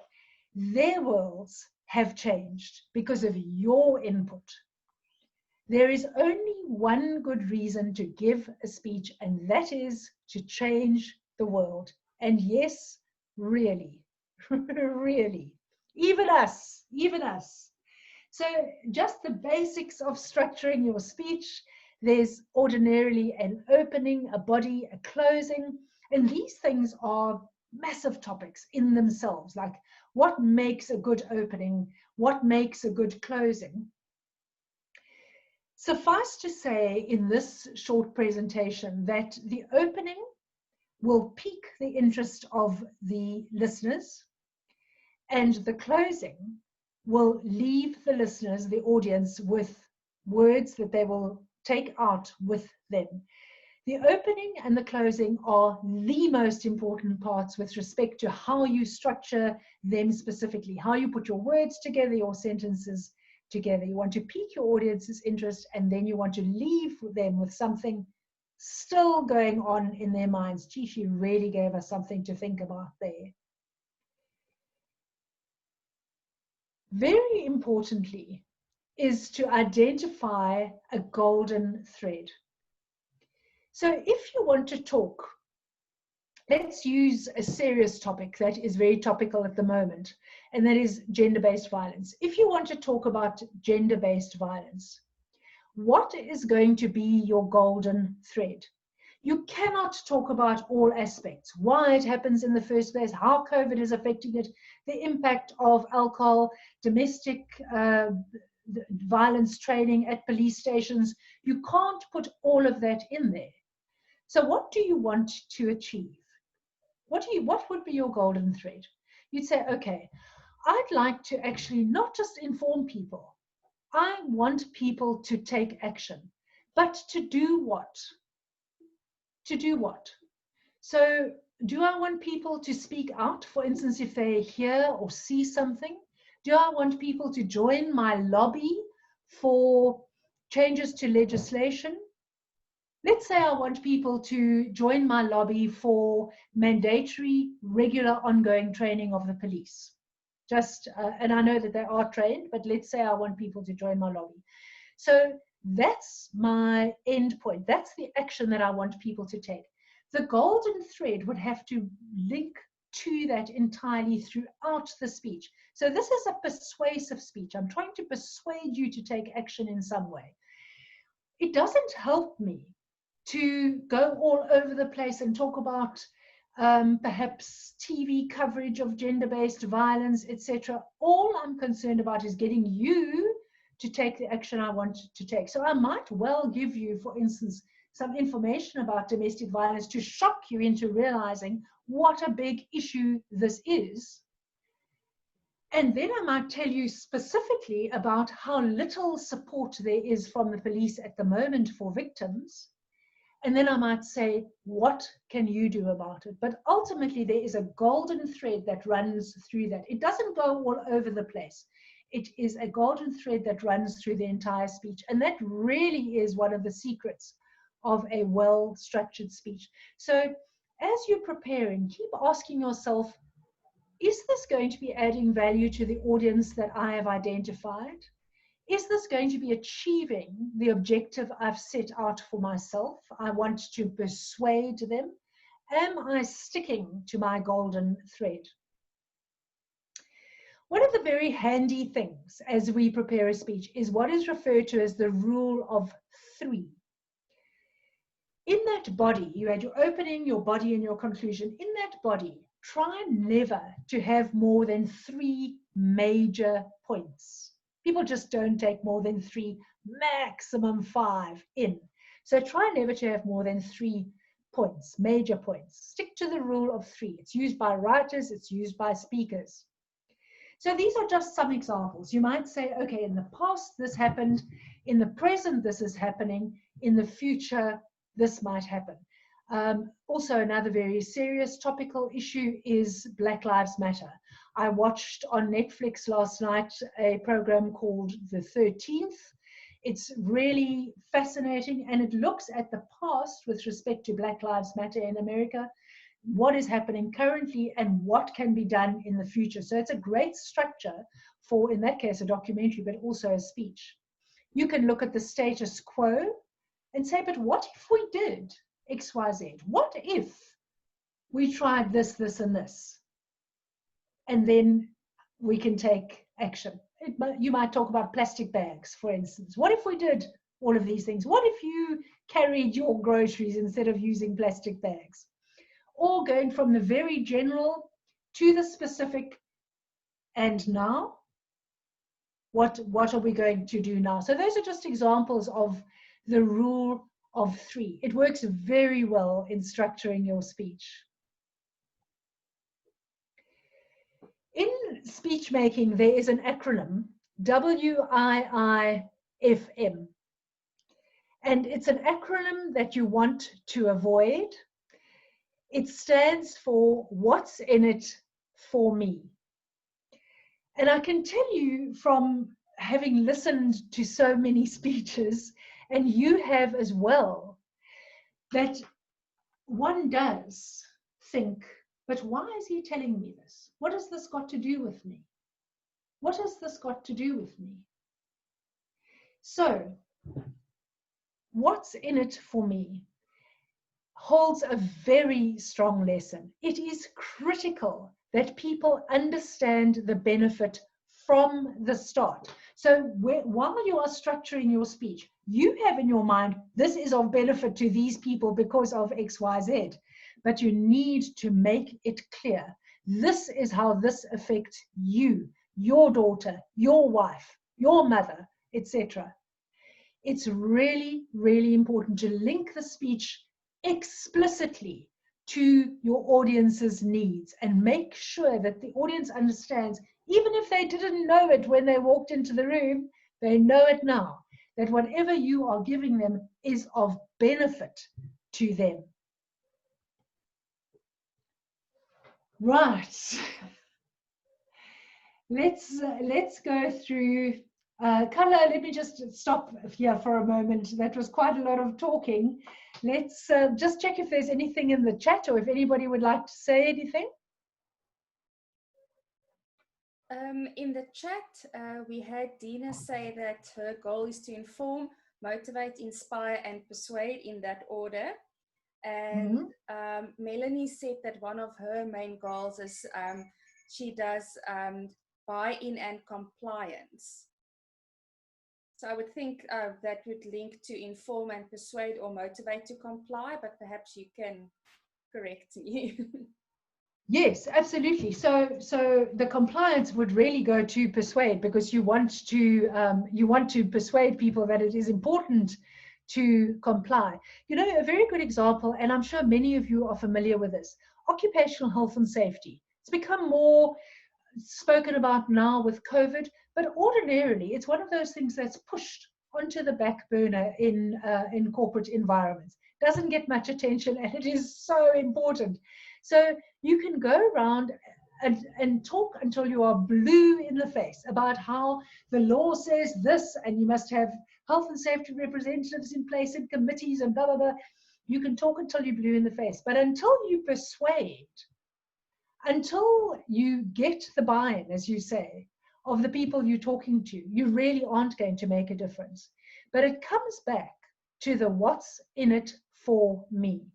their worlds have changed because of your input. There is only one good reason to give a speech, and that is to change the world. And yes, really, really, even us. So just the basics of structuring your speech. There's ordinarily an opening, a body, a closing, and these things are massive topics in themselves, like what makes a good opening, what makes a good closing. Suffice to say in this short presentation that the opening will pique the interest of the listeners, and the closing will leave the listeners, the audience, with words that they will take out with them. The opening and the closing are the most important parts with respect to how you structure them specifically, how you put your words together, your sentences together. You want to pique your audience's interest, and then you want to leave them with something still going on in their minds. Gee, she really gave us something to think about there. Very importantly is to identify a golden thread. So if you want to talk, let's use a serious topic that is very topical at the moment, and that is gender-based violence. If you want to talk about gender-based violence, what is going to be your golden thread? You cannot talk about all aspects, why it happens in the first place, how COVID is affecting it, the impact of alcohol, domestic violence training at police stations. You can't put all of that in there. So what do you want to achieve? What would be your golden thread? You'd say, okay, I'd like to actually not just inform people. I want people to take action, but to do what? To do what? So do I want people to speak out? For instance, if they hear or see something, do I want people to join my lobby for changes to legislation? Let's say I want people to join my lobby for mandatory, regular, ongoing training of the police. And I know that they are trained, but let's say I want people to join my lobby. So that's my end point. That's the action that I want people to take. The golden thread would have to link to that entirely throughout the speech. So this is a persuasive speech. I'm trying to persuade you to take action in some way. It doesn't help me to go all over the place and talk about perhaps TV coverage of gender-based violence, etc. All I'm concerned about is getting you to take the action I want to take. So I might well give you, for instance, some information about domestic violence to shock you into realizing what a big issue this is. And then I might tell you specifically about how little support there is from the police at the moment for victims. And then I might say, what can you do about it? But ultimately, there is a golden thread that runs through that. It doesn't go all over the place. It is a golden thread that runs through the entire speech. And that really is one of the secrets of a well-structured speech. So as you're preparing, keep asking yourself, is this going to be adding value to the audience that I have identified? Is this going to be achieving the objective I've set out for myself? I want to persuade them. Am I sticking to my golden thread? One of the very handy things as we prepare a speech is what is referred to as the rule of 3. In that body, you had your opening, your body, and your conclusion. In that body, try never to have more than 3 major points. People just don't take more than 3, maximum 5 in. So try never to have more than 3 points, major points. Stick to the rule of 3. It's used by writers, it's used by speakers. So these are just some examples. You might say, okay, in the past this happened, in the present this is happening, in the future this might happen. Also, another very serious topical issue is Black Lives Matter. I watched on Netflix last night a program called The 13th. It's really fascinating, and it looks at the past with respect to Black Lives Matter in America, what is happening currently and what can be done in the future. So it's a great structure for, in that case, a documentary, but also a speech. You can look at the status quo and say, but what if we did XYZ? What if we tried this, this, and this? And then we can take action. You might talk about plastic bags, for instance. What if we did all of these things? What if you carried your groceries instead of using plastic bags? Or going from the very general to the specific, and now? What are we going to do now? So those are just examples of the rule of 3. It works very well in structuring your speech. In speech making, there is an acronym, WIIFM. And it's an acronym that you want to avoid. It stands for what's in it for me. And I can tell you from having listened to so many speeches, and you have as well, that one does think, but why is he telling me this? What has this got to do with me? What has this got to do with me? So, what's in it for me holds a very strong lesson. It is critical that people understand the benefit from the start. So while you are structuring your speech, you have in your mind, this is of benefit to these people because of X, Y, Z. But you need to make it clear. This is how this affects you, your daughter, your wife, your mother, etc. It's really, really important to link the speech explicitly to your audience's needs and make sure that the audience understands, even if they didn't know it when they walked into the room, they know it now, that whatever you are giving them is of benefit to them. Right. Let's go through. Carla, let me just stop here for a moment. That was quite a lot of talking. Let's just check if there's anything in the chat or if anybody would like to say anything. In the chat, we had Dina say that her goal is to inform, motivate, inspire, and persuade in that order. And Melanie said that one of her main goals is she does buy-in and compliance. So I would think that would link to inform and persuade or motivate to comply, but perhaps you can correctly. Yes, absolutely. So the compliance would really go to persuade, because you want to persuade people that it is important to comply. You know, a very good example, and I'm sure many of you are familiar with this, occupational health and safety. It's become more spoken about now with COVID, but ordinarily it's one of those things that's pushed onto the back burner in corporate environments. Doesn't get much attention, and it is so important. So you can go around and talk until you are blue in the face about how the law says this, and you must have health and safety representatives in place in committees and blah, blah, blah. You can talk until you're blue in the face, but until you persuade, until you get the buy-in, as you say, of the people you're talking to, you really aren't going to make a difference. But it comes back to the what's in it for me.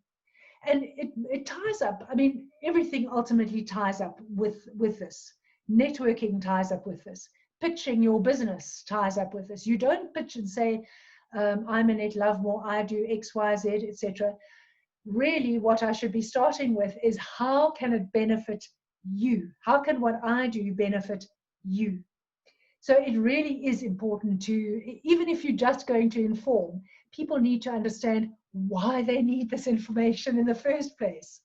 And it ties up, I mean, everything ultimately ties up with this. Networking ties up with this. Pitching your business ties up with this. You don't pitch and say, I'm Annette Lovemore, I do X, Y, Z, etc. Really, what I should be starting with is, how can it benefit you? How can what I do benefit you? So it really is important to, even if you're just going to inform, people need to understand why they need this information in the first place.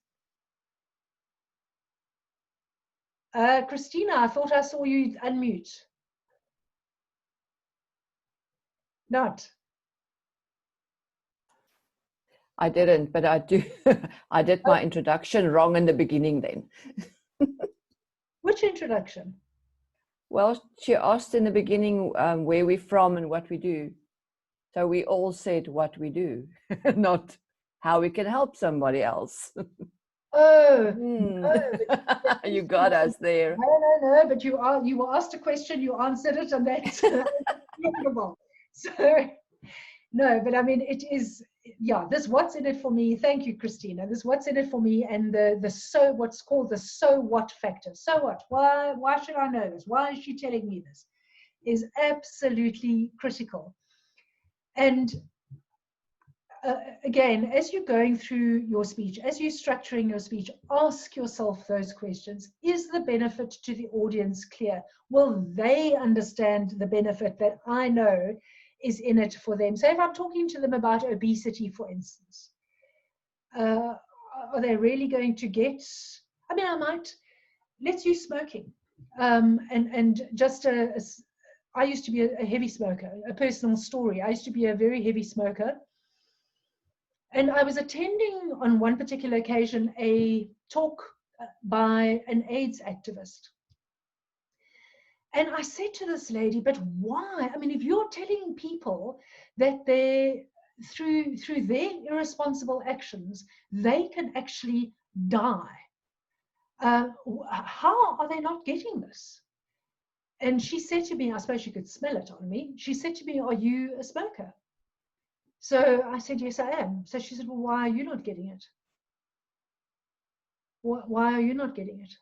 Christina, I thought I saw you unmute. Not. I didn't, but I do. I did my introduction wrong in the beginning then. Which introduction? Well, she asked in the beginning where we're from and what we do. So we all said what we do, not how we can help somebody else. Oh, You got us there. No, but you were asked a question, you answered it, and that's remarkable. So, no, but I mean, it is, yeah, this what's in it for me. Thank you, Christina. This what's in it for me, and what's called the so what factor. So what? Why should I know this? Why is she telling me this? Is absolutely critical. And again, as you're going through your speech, as you're structuring your speech, ask yourself those questions. Is the benefit to the audience clear? Will they understand the benefit that I know is in it for them? So if I'm talking to them about obesity, for instance, are they really going to get, I mean, let's use smoking. And just I used to be a heavy smoker, a personal story. I used to be a very heavy smoker. And I was attending on one particular occasion a talk by an AIDS activist. And I said to this lady, but why? I mean, if you're telling people that they, through their irresponsible actions, they can actually die, how are they not getting this? And she said to me, I suppose you could smell it on me. She said to me, are you a smoker? So I said, yes, I am. So she said, well, why are you not getting it? Why are you not getting it?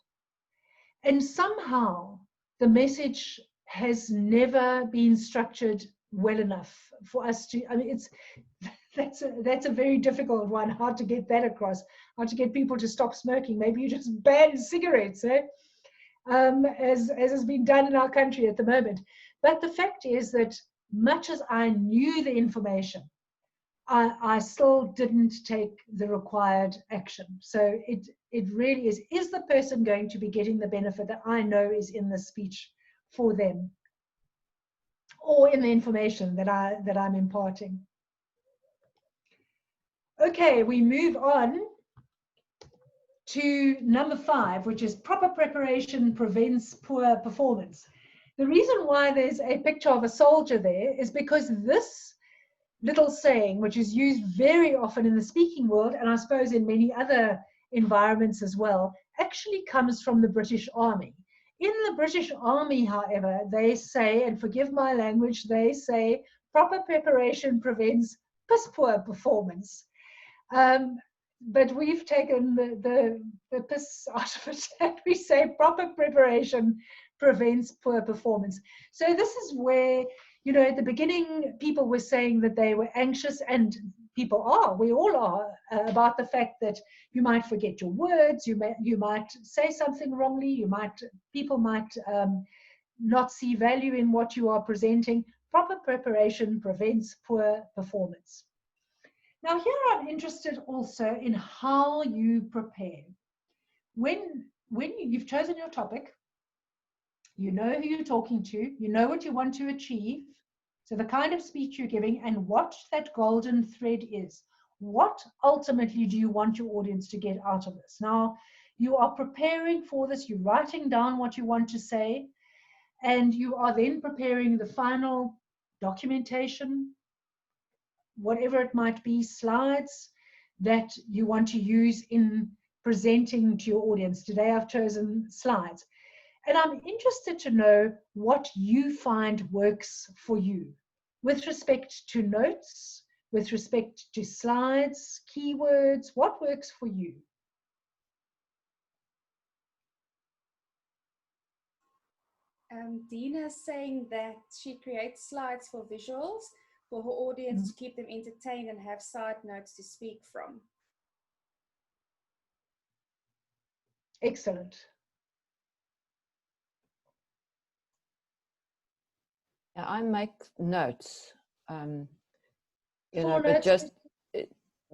And somehow the message has never been structured well enough for us to, I mean, that's a very difficult one, how to get that across, how to get people to stop smoking. Maybe you just ban cigarettes, as has been done in our country at the moment. But the fact is that much as I knew the information, I still didn't take the required action. So it really is the person going to be getting the benefit that I know is in the speech for them, or in the information that I'm imparting? Okay, we move on to number 5, which is proper preparation prevents poor performance. The reason why there's a picture of a soldier there is because this little saying, which is used very often in the speaking world, and I suppose in many other environments as well, actually comes from the British Army. In the British Army, however, they say, and forgive my language, they say proper preparation prevents piss poor performance. But we've taken the piss out of it, and we say proper preparation prevents poor performance. So this is where, you know, at the beginning, people were saying that they were anxious, and people are, we all are, about the fact that you might forget your words, you might say something wrongly, people might not see value in what you are presenting. Proper preparation prevents poor performance. Now here I'm interested also in how you prepare. When you've chosen your topic, you know who you're talking to, you know what you want to achieve, so the kind of speech you're giving and what that golden thread is. What ultimately do you want your audience to get out of this? Now, you are preparing for this, you're writing down what you want to say, and you are then preparing the final documentation, whatever it might be, slides that you want to use in presenting to your audience. Today I've chosen slides. And I'm interested to know what you find works for you with respect to notes, with respect to slides, keywords, what works for you? Dina's saying that she creates slides for visuals for her audience to keep them entertained and have side notes to speak from. Excellent. Yeah, I make notes, you know, Full but notes?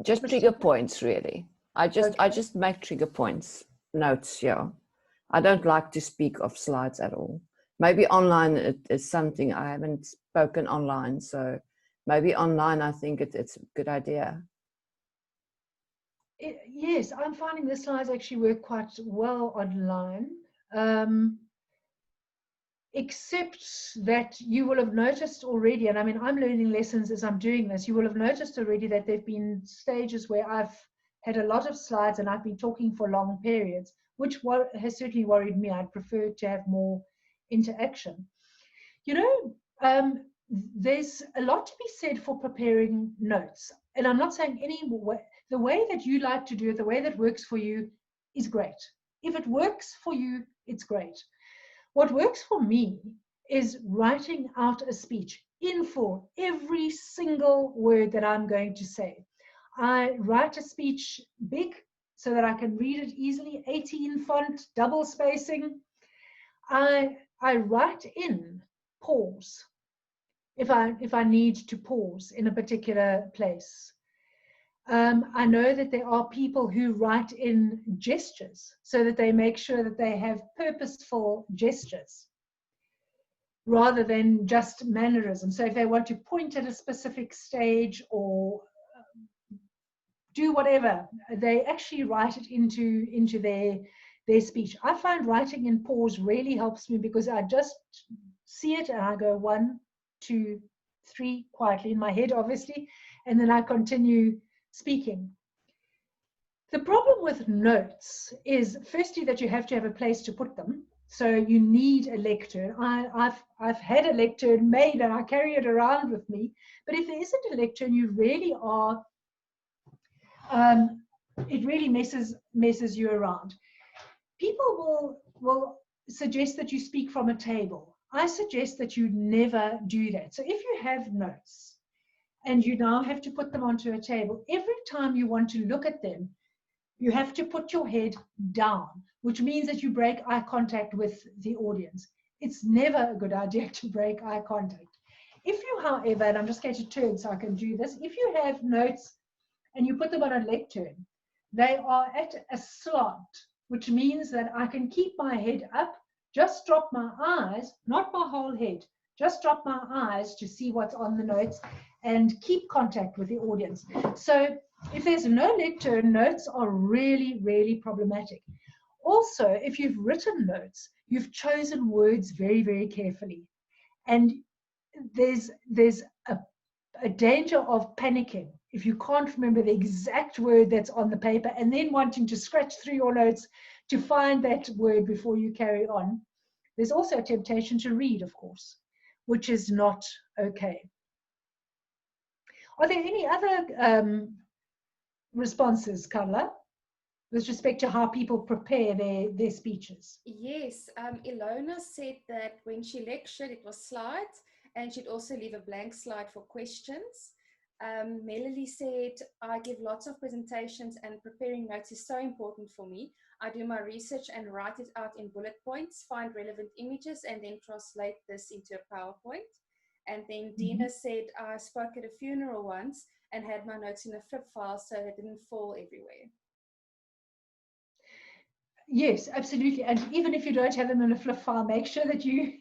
just trigger points really. I just make trigger points, notes. Yeah, I don't like to speak of slides at all. Maybe online it is something I haven't spoken online, so maybe online I think it's a good idea. Yes, I'm finding the slides actually work quite well online, except that you will have noticed already, and I mean, I'm learning lessons as I'm doing this, you will have noticed already that there have been stages where I've had a lot of slides and I've been talking for long periods, which has certainly worried me. I'd prefer to have more interaction. You know, there's a lot to be said for preparing notes. And I'm not saying the way that you like to do it, the way that works for you is great. If it works for you, it's great. What works for me is writing out a speech in full, every single word that I'm going to say. I write a speech big so that I can read it easily, 18 font, double spacing. I write in pause if I need to pause in a particular place. I know that there are people who write in gestures so that they make sure that they have purposeful gestures rather than just mannerism. So if they want to point at a specific stage or do whatever, they actually write it into their speech. I find writing in pause really helps me because I just see it and I go 1, 2, 3 quietly in my head, obviously, and then I continue speaking. The problem with notes is firstly that you have to have a place to put them. So you need a lectern. I've had a lectern made and I carry it around with me. But if there isn't a lectern, you really are, it really messes you around. People will suggest that you speak from a table. I suggest that you never do that. So if you have notes and you now have to put them onto a table, every time you want to look at them, you have to put your head down, which means that you break eye contact with the audience. It's never a good idea to break eye contact. If you, however, and I'm just going to turn so I can do this, if you have notes and you put them on a lectern, they are at a slant, which means that I can keep my head up, just drop my eyes, not my whole head, just drop my eyes to see what's on the notes and keep contact with the audience. So if there's no lectern, notes are really, really problematic. Also, if you've written notes, you've chosen words very, very carefully. And there's a danger of panicking if you can't remember the exact word that's on the paper and then wanting to scratch through your notes to find that word before you carry on. There's also a temptation to read, of course, which is not okay. Are there any other responses, Carla, with respect to how people prepare their speeches? Yes, Ilona said that when she lectured, it was slides, and she'd also leave a blank slide for questions. Melanie said, I give lots of presentations and preparing notes is so important for me. I do my research and write it out in bullet points, find relevant images, and then translate this into a PowerPoint. And then Dina said, I spoke at a funeral once and had my notes in a flip file so they didn't fall everywhere. Yes, absolutely. And even if you don't have them in a flip file, make sure that you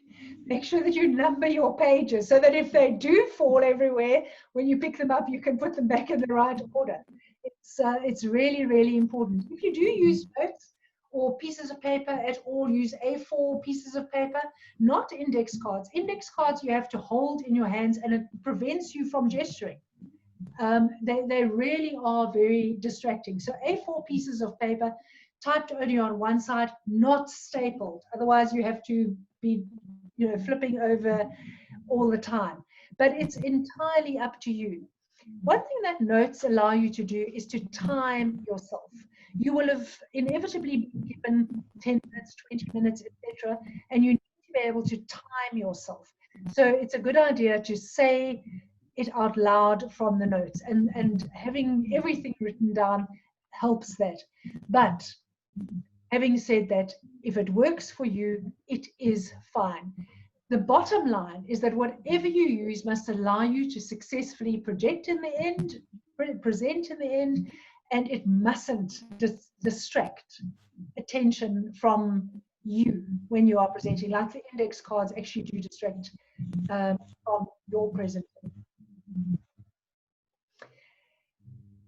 number your pages so that if they do fall everywhere, when you pick them up, you can put them back in the right order. It's really, really important. If you do use notes or pieces of paper at all, use A4 pieces of paper, not index cards. Index cards you have to hold in your hands and it prevents you from gesturing. They really are very distracting. So A4 pieces of paper, typed only on one side, not stapled. Otherwise, you have to be, flipping over all the time. But it's entirely up to you. One thing that notes allow you to do is to time yourself. You will have inevitably been given 10 minutes, 20 minutes, etc., and you need to be able to time yourself. So it's a good idea to say it out loud from the notes, and having everything written down helps that. But having said that, if it works for you, it is fine. The bottom line is that whatever you use must allow you to successfully project in the end, present in the end, and it mustn't distract attention from you when you are presenting, like the index cards actually do distract from your presentation.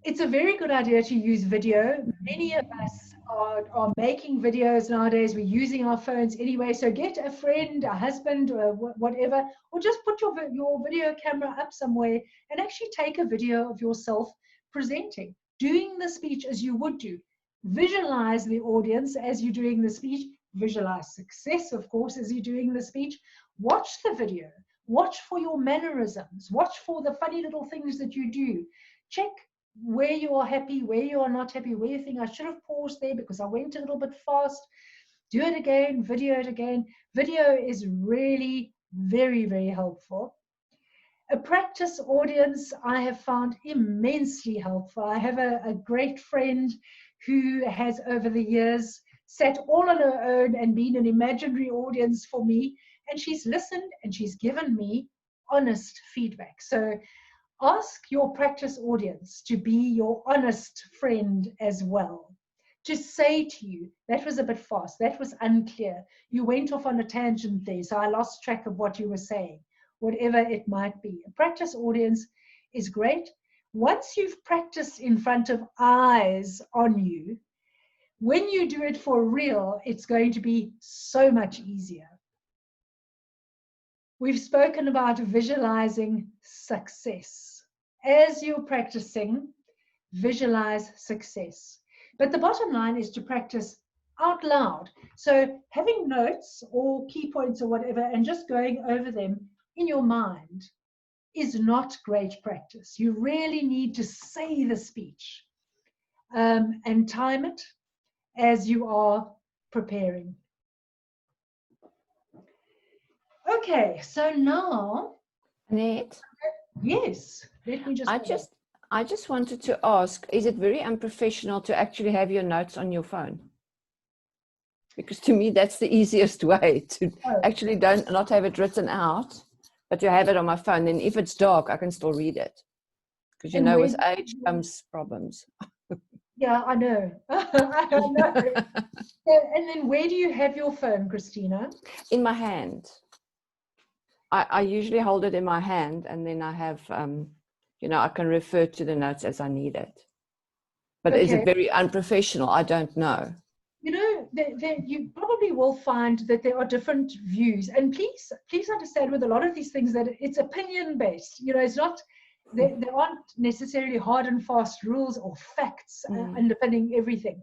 It's a very good idea to use video. Many of us are making videos nowadays. We're using our phones anyway. So get a friend, a husband, or whatever, or just put your video camera up somewhere and actually take a video of yourself presenting, doing the speech as you would do. Visualize the audience as you're doing the speech. Visualize success, of course, as you're doing the speech. Watch the video. Watch for your mannerisms. Watch for the funny little things that you do. Check where you are happy, where you are not happy, where you think I should have paused there because I went a little bit fast. Do it again, video it again. Video is really very, very helpful. A practice audience I have found immensely helpful. I have a great friend who has over the years sat all on her own and been an imaginary audience for me, and she's listened and she's given me honest feedback. So ask your practice audience to be your honest friend as well. To say to you, that was a bit fast, that was unclear, you went off on a tangent there, so I lost track of what you were saying, whatever it might be. A practice audience is great. Once you've practiced in front of eyes on you, when you do it for real, it's going to be so much easier. We've spoken about visualizing success. As you're practicing, visualize success. But the bottom line is to practice out loud. So having notes or key points or whatever and just going over them in your mind is not great practice. You really need to say the speech and time it as you are preparing. Okay, so now, Annette, yes, let me just. I just wanted to ask: is it very unprofessional to actually have your notes on your phone? Because to me, that's the easiest way to actually not have it written out, but to have it on my phone. And if it's dark, I can still read it. Because you know, with age comes problems. Yeah, I know. I know. And then, where do you have your phone, Christina? In my hand. I usually hold it in my hand, and then I have, I can refer to the notes as I need it. But is it very unprofessional? I don't know. You know, you probably will find that there are different views. And please understand with a lot of these things that it's opinion-based. You know, it's not, there aren't necessarily hard and fast rules or facts underpinning everything.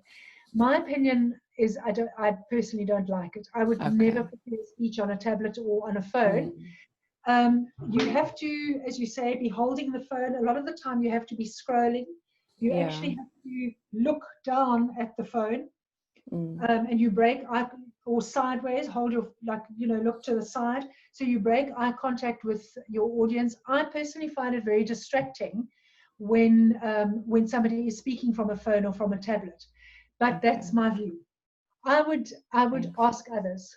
My opinion is I personally don't like it. I would never prepare a speech on a tablet or on a phone. You have to, as you say, be holding the phone. A lot of the time you have to be scrolling. You actually have to look down at the phone and you break eye or sideways, hold your, like, you know, look to the side. So you break eye contact with your audience. I personally find it very distracting when somebody is speaking from a phone or from a tablet. But that's my view. I would ask others,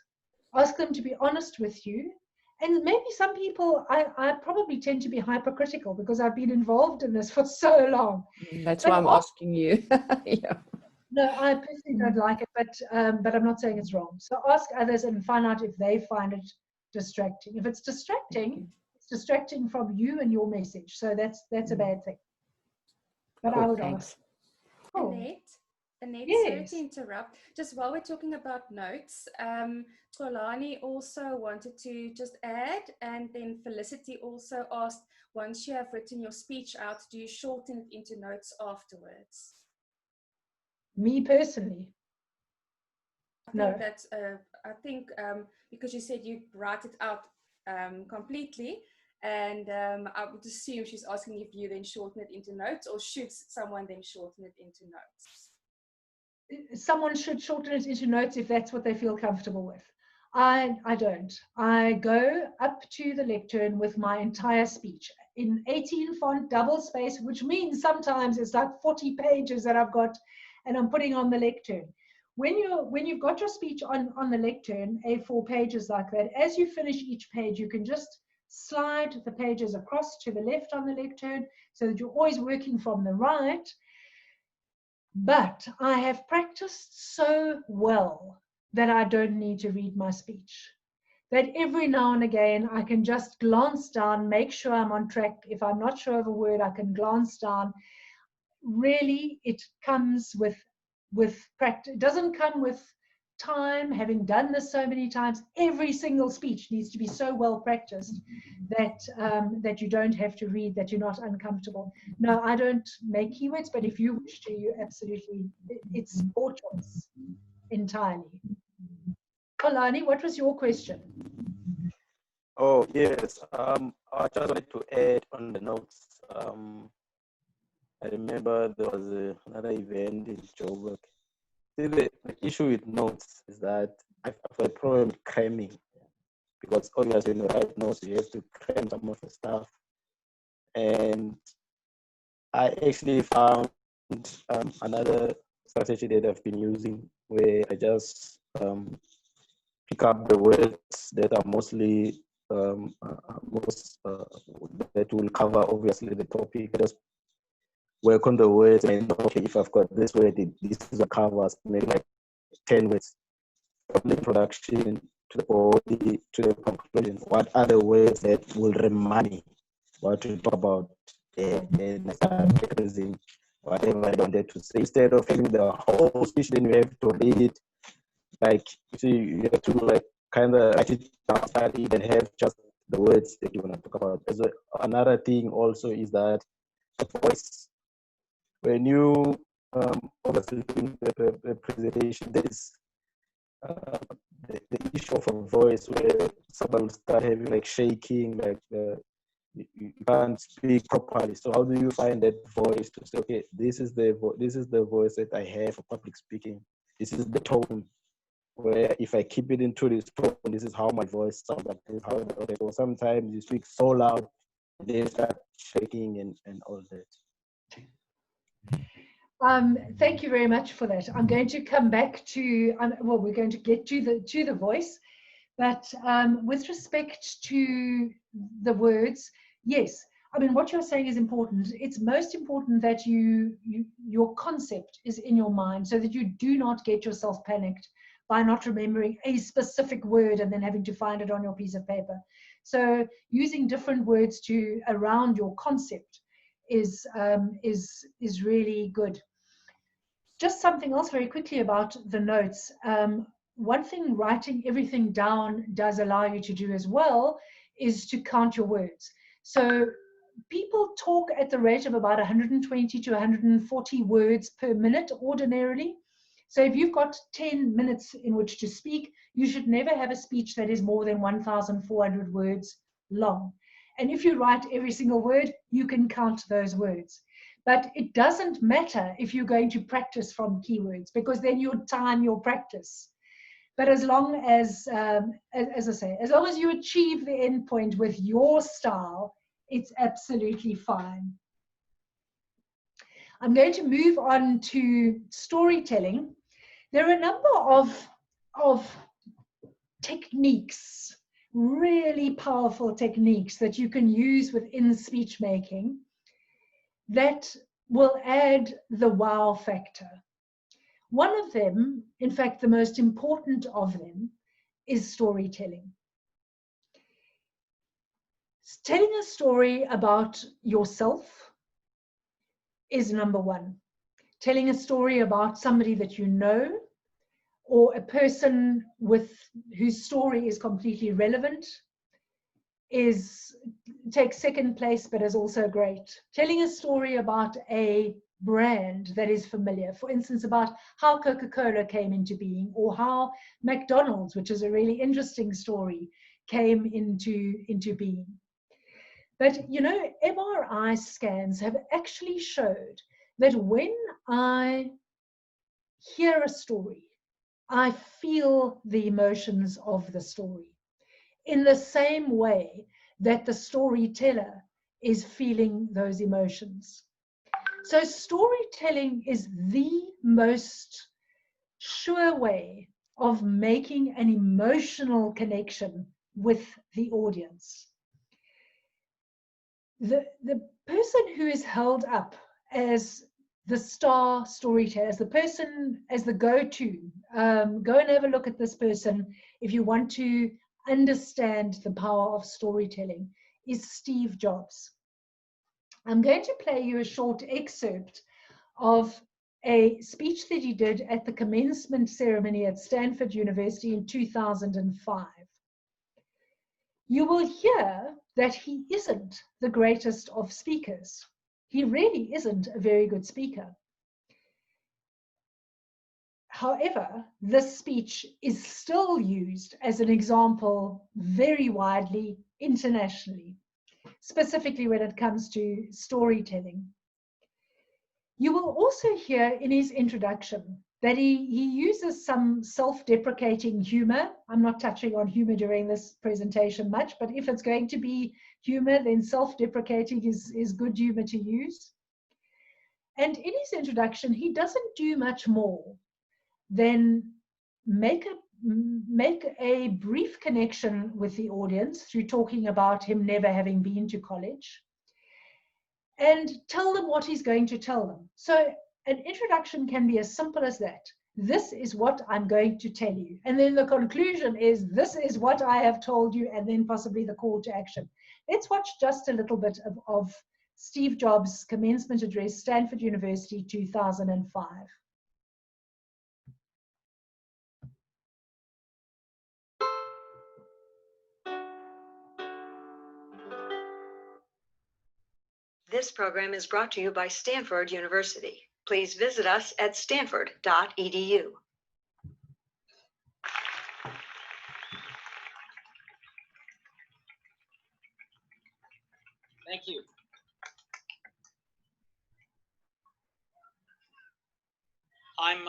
ask them to be honest with you. And maybe some people, I probably tend to be hypercritical because I've been involved in this for so long. That's why I'm asking you. Yeah. No, I personally don't like it, but I'm not saying it's wrong. So ask others and find out if they find it distracting. If it's distracting, it's distracting from you and your message. So that's a bad thing. But Cool, I would thanks. ask. Cool. Annette, Yes. sorry to interrupt. Just while we're talking about notes, Xolani also wanted to just add, and then Felicity also asked, once you have written your speech out, do you shorten it into notes afterwards? Me personally, no. That's I think because you said you write it out completely, and I would assume she's asking if you then shorten it into notes, or should someone then shorten it into notes? Someone should shorten it into notes if that's what they feel comfortable with. I don't. I go up to the lectern with my entire speech in 18 font double space, which means sometimes it's like 40 pages that I've got and I'm putting on the lectern. When you've got your speech on the lectern, A4 pages like that, as you finish each page, you can just slide the pages across to the left on the lectern so that you're always working from the right. But I have practiced so well that I don't need to read my speech. That every now and again I can just glance down, make sure I'm on track. If I'm not sure of a word, I can glance down. Really, it comes with practice. It doesn't come with time, having done this so many times. Every single speech needs to be so well practiced that you don't have to read, that you're not uncomfortable. No, I don't make keywords, but if you wish to, you absolutely, it's your choice entirely. Xolani, what was your question? Oh, yes. I just wanted to add on the notes. I remember there was another event in Joburg. See, the issue with notes is that I've got a problem with cramming, because obviously when you write notes, you have to cram some of the stuff. And I actually found another strategy that I've been using, where I just pick up the words that are mostly that will cover obviously the topic. I just work on the words and okay, if I've got this word, this is a covers maybe like 10 words from the introduction to the body to the conclusion. What are the words that will remind me what to talk about, and I start practicing whatever I wanted to say instead of having the whole speech. Then you have to read it. Like, you see, you have to like kind of write it down, study, and have just the words that you want to talk about. Another thing also is that the voice. When you obviously doing the presentation, there is the issue of a voice where someone will start having like shaking, like you can't speak properly. So how do you find that voice to say, okay, this is the voice that I have for public speaking. This is the tone. Where if I keep it into this tone, this is how my voice sounds like. This is how so sometimes you speak so loud, they start shaking and all that. Thank you very much for that. I'm going to come back to, well, we're going to get to the voice, but with respect to the words, yes. I mean, what you're saying is important. It's most important that your concept is in your mind so that you do not get yourself panicked by not remembering a specific word and then having to find it on your piece of paper. So using different words around your concept is really good. Just something else very quickly about the notes. One thing writing everything down does allow you to do as well is to count your words. So people talk at the rate of about 120 to 140 words per minute ordinarily. So if you've got 10 minutes in which to speak, you should never have a speech that is more than 1,400 words long. And if you write every single word, you can count those words. But it doesn't matter if you're going to practice from keywords, because then you'll time your practice. But as long as I say, as long as you achieve the end point with your style, it's absolutely fine. I'm going to move on to storytelling. There are a number of techniques, really powerful techniques that you can use within speech making that will add the wow factor. One of them, in fact, the most important of them, is storytelling. Telling a story about yourself is number one. Telling a story about somebody that you know, or a person whose story is completely relevant, takes second place, but is also great. Telling a story about a brand that is familiar, for instance, about how Coca-Cola came into being, or how McDonald's, which is a really interesting story, came into being. But, you know, MRI scans have actually showed that when I hear a story, I feel the emotions of the story in the same way that the storyteller is feeling those emotions. So storytelling is the most sure way of making an emotional connection with the audience. The person who is held up as the star storyteller, as the person, as the go-to, go and have a look at this person if you want to understand the power of storytelling, is Steve Jobs. I'm going to play you a short excerpt of a speech that he did at the commencement ceremony at Stanford University in 2005. You will hear that he isn't the greatest of speakers. He really isn't a very good speaker. However, this speech is still used as an example very widely internationally, specifically when it comes to storytelling. You will also hear in his introduction that he uses some self-deprecating humor. I'm not touching on humor during this presentation much, but if it's going to be humor, then self-deprecating is good humor to use. And in his introduction, he doesn't do much more than make a brief connection with the audience through talking about him never having been to college, and tell them what he's going to tell them. So an introduction can be as simple as that. This is what I'm going to tell you. And then the conclusion is, this is what I have told you, and then possibly the call to action. Let's watch just a little bit of Steve Jobs' commencement address, Stanford University, 2005. This program is brought to you by Stanford University. Please visit us at stanford.edu. Thank you. I'm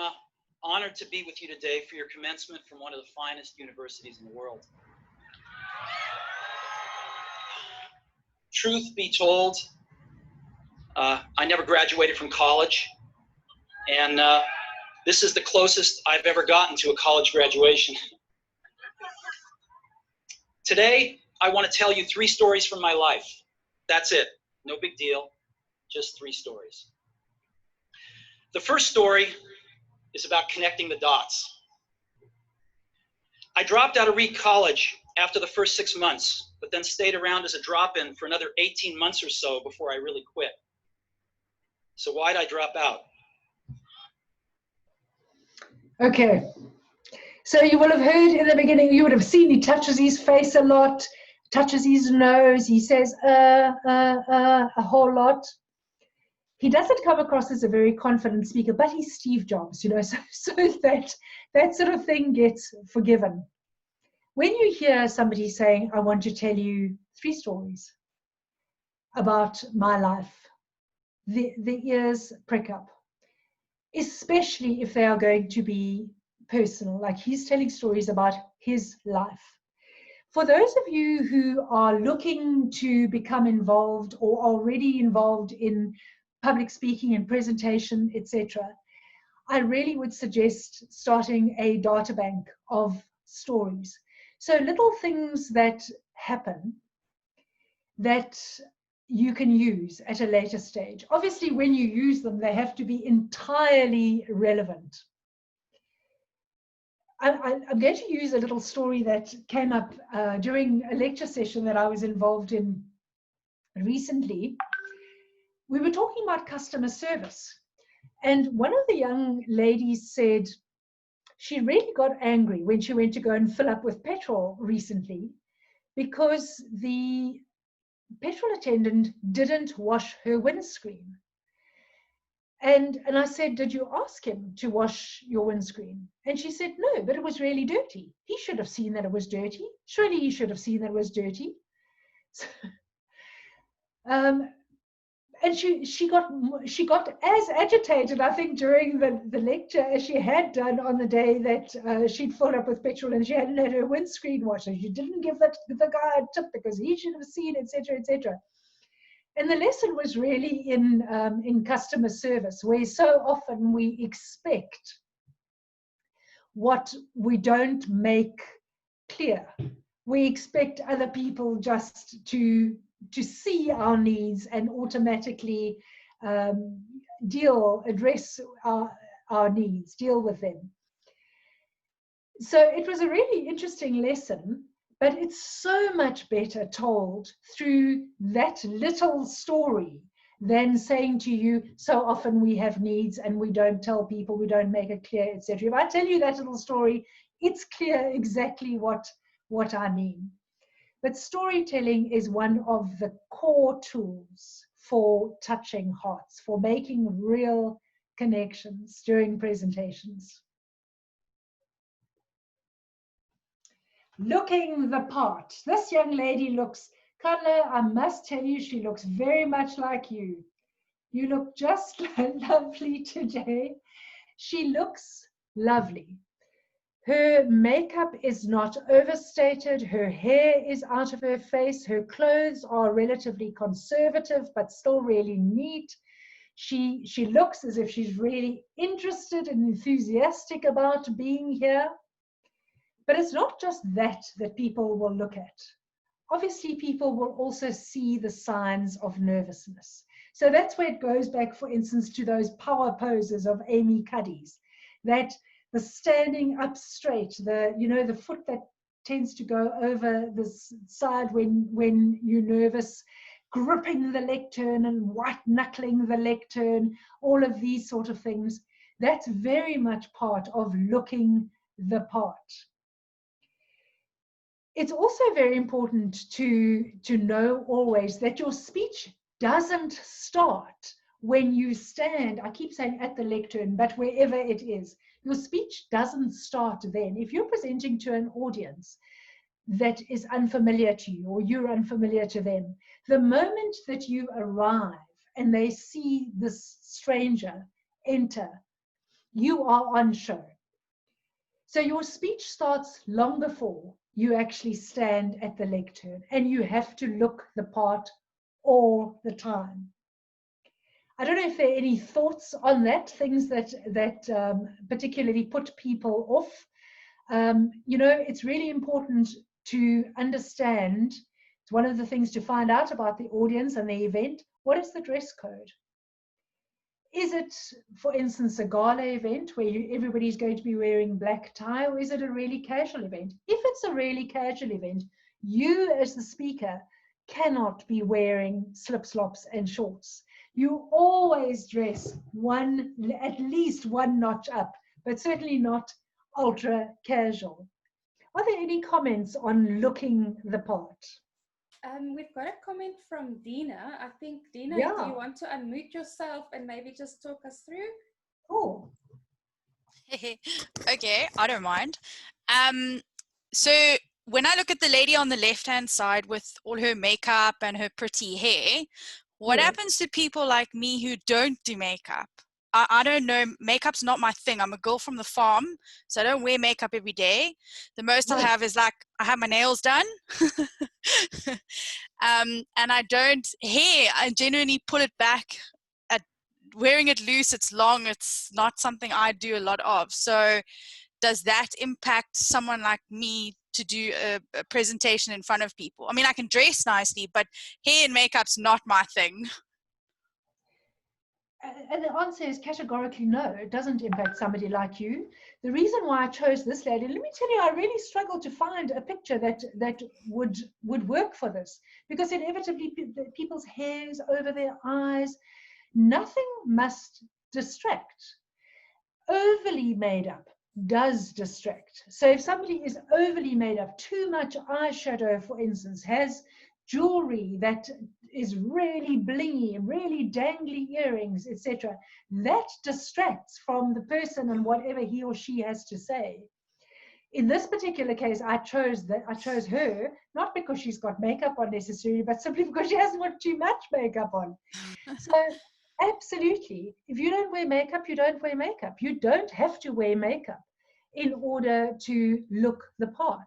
honored to be with you today for your commencement from one of the finest universities in the world. Truth be told, I never graduated from college, and this is the closest I've ever gotten to a college graduation. Today, I want to tell you 3 stories from my life. That's it. No big deal. Just 3 stories. The first story is about connecting the dots. I dropped out of Reed College after the first 6 months, but then stayed around as a drop-in for another 18 months or so before I really quit. So why'd I drop out? Okay. So you will have heard in the beginning, you would have seen he touches his face a lot, touches his nose, he says a whole lot. He doesn't come across as a very confident speaker, but he's Steve Jobs, you know, so that sort of thing gets forgiven. When you hear somebody saying, I want to tell you 3 stories about my life, the ears prick up, especially if they are going to be personal, like he's telling stories about his life. For those of you who are looking to become involved or already involved in public speaking and presentation, etc., I really would suggest starting a data bank of stories. So little things that happen that you can use at a later stage. Obviously, when you use them, they have to be entirely relevant. I'm going to use a little story that came up during a lecture session that I was involved in recently. We were talking about customer service. And one of the young ladies said she really got angry when she went to go and fill up with petrol recently because the petrol attendant didn't wash her windscreen. And I said, did you ask him to wash your windscreen? And she said, no, but it was really dirty. He should have seen that it was dirty. Surely he should have seen that it was dirty. So, and she got as agitated, I think, during the lecture as she had done on the day that she'd filled up with petrol and she hadn't had her windscreen washed. She didn't give the guy a tip because he should have seen, etc., etc. And the lesson was really in customer service, where so often we expect what we don't make clear. We expect other people just to see our needs and automatically address our needs, deal with them. So it was a really interesting lesson, but it's so much better told through that little story than saying to you, so often we have needs and we don't tell people, we don't make it clear, etc. If I tell you that little story, it's clear exactly what I mean. But storytelling is one of the core tools for touching hearts, for making real connections during presentations. Looking the part. This young lady looks, Carla, I must tell you, she looks very much like you. You look just lovely today. She looks lovely. Her makeup is not overstated. Her hair is out of her face. Her clothes are relatively conservative, but still really neat. She looks as if she's really interested and enthusiastic about being here. But it's not just that people will look at. Obviously, people will also see the signs of nervousness. So that's where it goes back, for instance, to those power poses of Amy Cuddy's, that the standing up straight, the foot that tends to go over the side when you're nervous, gripping the lectern and white knuckling the lectern, all of these sort of things. That's very much part of looking the part. It's also very important to know always that your speech doesn't start when you stand, I keep saying at the lectern, but wherever it is. Your speech doesn't start then. If you're presenting to an audience that is unfamiliar to you or you're unfamiliar to them, the moment that you arrive and they see this stranger enter, you are on show. So your speech starts long before you actually stand at the lectern, and you have to look the part all the time. I don't know if there are any thoughts on that, things that particularly put people off. It's really important to understand, it's one of the things to find out about the audience and the event, what is the dress code? Is it, for instance, a gala event where everybody's going to be wearing black tie, or is it a really casual event? If it's a really casual event, you as the speaker cannot be wearing slip-slops and shorts. You always dress at least one notch up, but certainly not ultra casual. Are there any comments on looking the part? We've got a comment from Dina. I think, Dina, Yeah. do you want to unmute yourself and maybe just talk us through? Oh. Okay, I don't mind. So when I look at the lady on the left-hand side with all her makeup and her pretty hair, what Yes. happens to people like me who don't do makeup? I don't know, makeup's not my thing. I'm a girl from the farm, so I don't wear makeup every day. The most I have is like, I have my nails done. And I don't, hair, I genuinely pull it back. Wearing it loose, it's long, it's not something I do a lot of. So does that impact someone like me to do a presentation in front of people? I mean, I can dress nicely, but hair and makeup's not my thing. And the answer is categorically no, it doesn't impact somebody like you. The reason why I chose this lady, let me tell you, I really struggled to find a picture that would work for this, because inevitably people's hairs over their eyes, nothing must distract. Overly made up does distract. So if somebody is overly made up, too much eyeshadow, for instance, has jewelry that is really blingy, really dangly earrings, etc., that distracts from the person and whatever he or she has to say. In this particular case, I chose her, not because she's got makeup on necessarily, but simply because she hasn't got too much makeup on. So absolutely, if you don't wear makeup, you don't wear makeup. You don't have to wear makeup in order to look the part.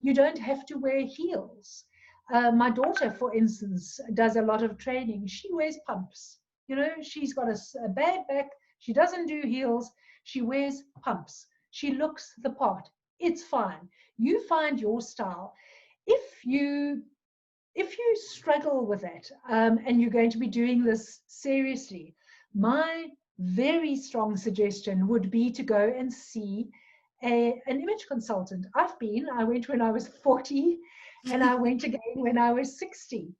You don't have to wear heels. My daughter, for instance, does a lot of training. She wears pumps. You know, she's got a bad back. She doesn't do heels. She wears pumps. She looks the part. It's fine. You find your style. If you struggle with that and you're going to be doing this seriously, my very strong suggestion would be to go and see an image consultant. I went when I was 40 and I went again when I was 60.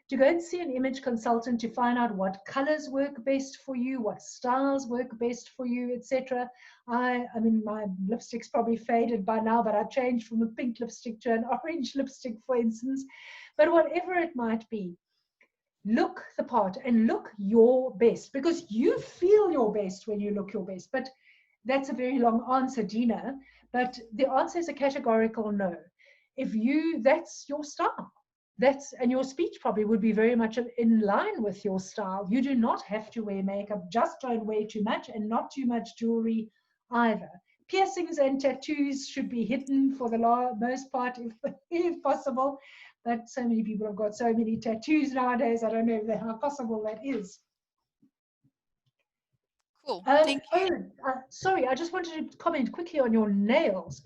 To go and see an image consultant to find out what colors work best for you, what styles work best for you, etc. I mean, my lipstick's probably faded by now, but I changed from a pink lipstick to an orange lipstick, for instance. But whatever it might be, look the part and look your best, because you feel your best when you look your best. But that's a very long answer, Dina, but the answer is a categorical no. If that's your style. And your speech probably would be very much in line with your style. You do not have to wear makeup, just don't wear too much, and not too much jewelry either. Piercings and tattoos should be hidden for the most part, if possible. But so many people have got so many tattoos nowadays, I don't know how possible that is. Cool, thank you. Sorry, I just wanted to comment quickly on your nails.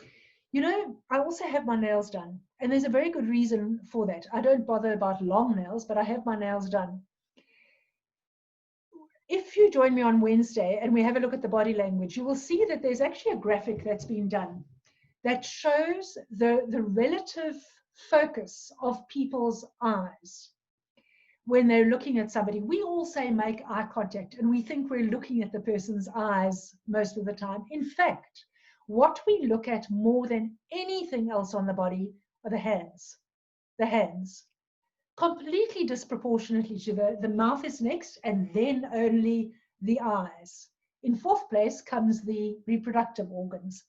You know, I also have my nails done, and there's a very good reason for that. I don't bother about long nails, but I have my nails done. If you join me on Wednesday and we have a look at the body language, you will see that there's actually a graphic that's been done that shows the relative focus of people's eyes when they're looking at somebody. We all say make eye contact, and we think we're looking at the person's eyes most of the time. In fact, what we look at more than anything else on the body are the hands. The hands. Completely disproportionately to the mouth is next, and then only the eyes. In fourth place comes the reproductive organs.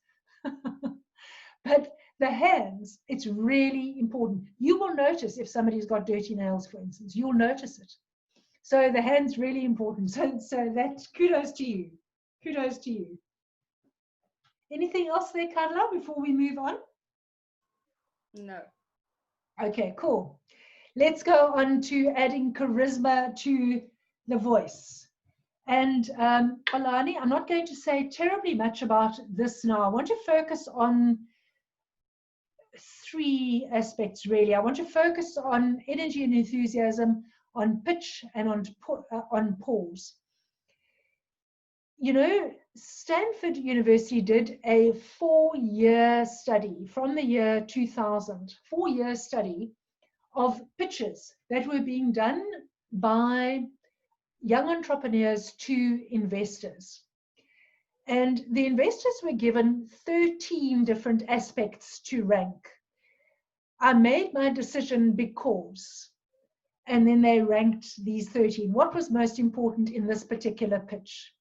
But the hands, it's really important. You will notice if somebody's got dirty nails, for instance, you'll notice it. So the hand's really important. So that's kudos to you. Kudos to you. Anything else there, Carla, before we move on? No. Okay, cool. Let's go on to adding charisma to the voice. And Alani, I'm not going to say terribly much about this now. I want to focus on three aspects, really. I want to focus on energy and enthusiasm, on pitch, and on pause. You know, Stanford University did a 4-year study from the year 2000, 4-year study of pitches that were being done by young entrepreneurs to investors. And the investors were given 13 different aspects to rank. I made my decision because, and then they ranked these 13. What was most important in this particular pitch?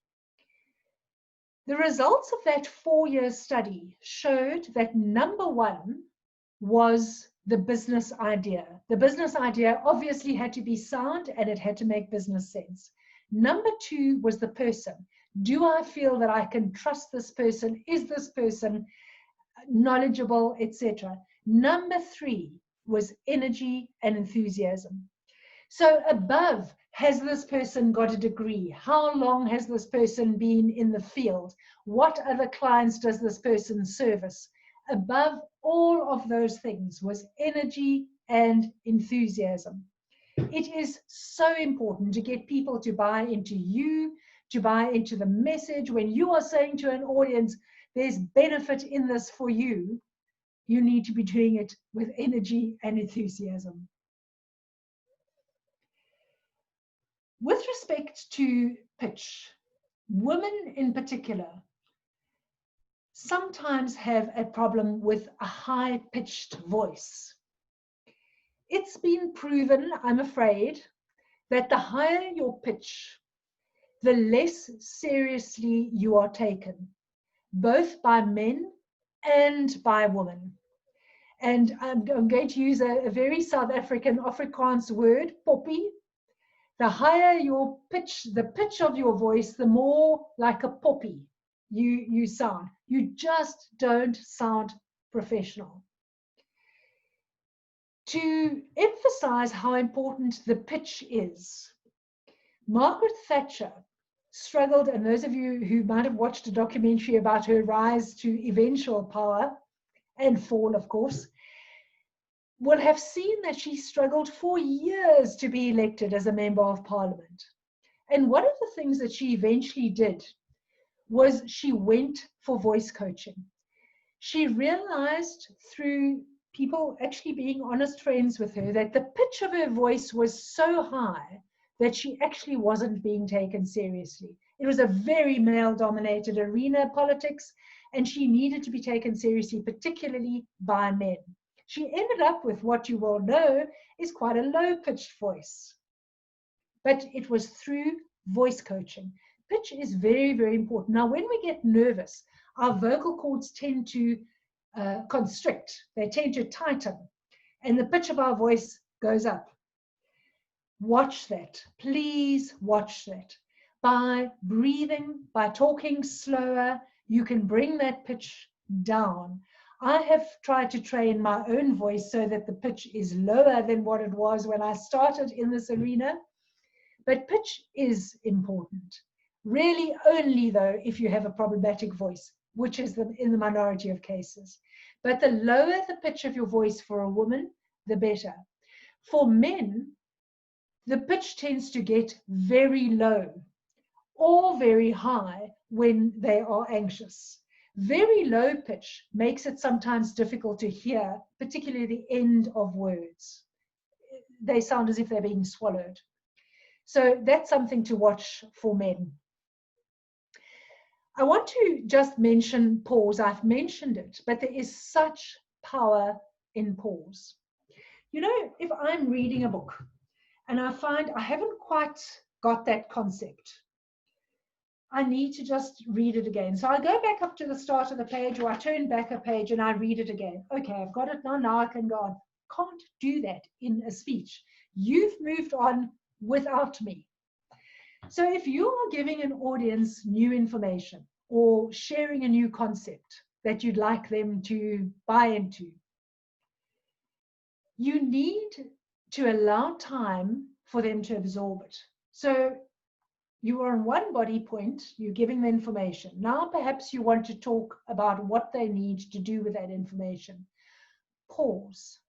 The results of that 4-year study showed that number one was the business idea. The business idea obviously had to be sound and it had to make business sense. Number two was the person. Do I feel that I can trust this person? Is this person knowledgeable, etc.? Number 3 was energy and enthusiasm. So above, has this person got a degree? How long has this person been in the field? What other clients does this person service? Above all of those things was energy and enthusiasm. It is so important to get people to buy into you, to buy into the message. When you are saying to an audience, there's benefit in this for you, you need to be doing it with energy and enthusiasm. With respect to pitch, women in particular sometimes have a problem with a high-pitched voice. It's been proven, I'm afraid, that the higher your pitch, the less seriously you are taken, both by men and by women. And I'm going to use a very South African Afrikaans word, poppy. The higher your pitch, the pitch of your voice, the more like a poppy you sound. You just don't sound professional. To emphasize how important the pitch is, Margaret Thatcher struggled, and those of you who might have watched a documentary about her rise to eventual power and fall, of course, will have seen that she struggled for years to be elected as a member of parliament. And one of the things that she eventually did was she went for voice coaching. She realized through people actually being honest friends with her that the pitch of her voice was so high that she actually wasn't being taken seriously. It was a very male-dominated arena, politics, and she needed to be taken seriously, particularly by men. She ended up with what you will know is quite a low-pitched voice. But it was through voice coaching. Pitch is very, very important. Now, when we get nervous, our vocal cords tend to constrict. They tend to tighten, and the pitch of our voice goes up. Watch that. Please watch that. By breathing, by talking slower, you can bring that pitch down. I have tried to train my own voice so that the pitch is lower than what it was when I started in this arena. But pitch is important. Really only, though, if you have a problematic voice, which is in the minority of cases. But the lower the pitch of your voice for a woman, the better. For men, the pitch tends to get very low or very high when they are anxious. Very low pitch makes it sometimes difficult to hear, particularly the end of words. They sound as if they're being swallowed. So that's something to watch for men. I want to just mention pause. I've mentioned it, but there is such power in pause. You know, if I'm reading a book and I find I haven't quite got that concept, I need to just read it again. So I go back up to the start of the page, or I turn back a page and I read it again. Okay, I've got it now. Now I can go on. Can't do that in a speech. You've moved on without me. So if you are giving an audience new information or sharing a new concept that you'd like them to buy into, you need to allow time for them to absorb it. So you are on one body point, you're giving the information. Now perhaps you want to talk about what they need to do with that information. Pause.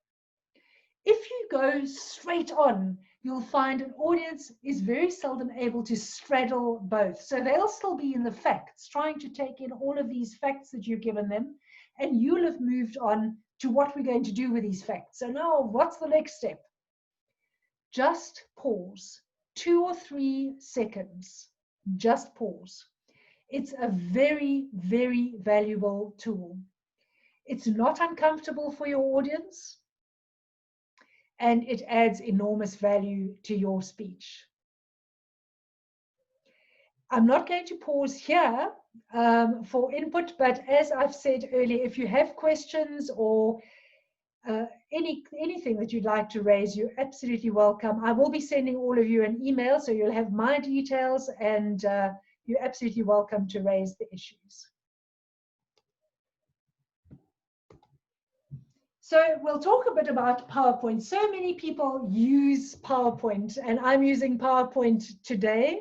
If you go straight on, you'll find an audience is very seldom able to straddle both. So they'll still be in the facts, trying to take in all of these facts that you've given them, and you'll have moved on to what we're going to do with these facts. So now, what's the next step? Just pause. 2 or 3 seconds. Just pause. It's a very, very valuable tool. It's not uncomfortable for your audience, and it adds enormous value to your speech. I'm not going to pause here for input, but as I've said earlier, if you have questions or anything that you'd like to raise, you're absolutely welcome. I will be sending all of you an email, so you'll have my details, and you're absolutely welcome to raise the issues. So we'll talk a bit about PowerPoint. So many people use PowerPoint, and I'm using PowerPoint today.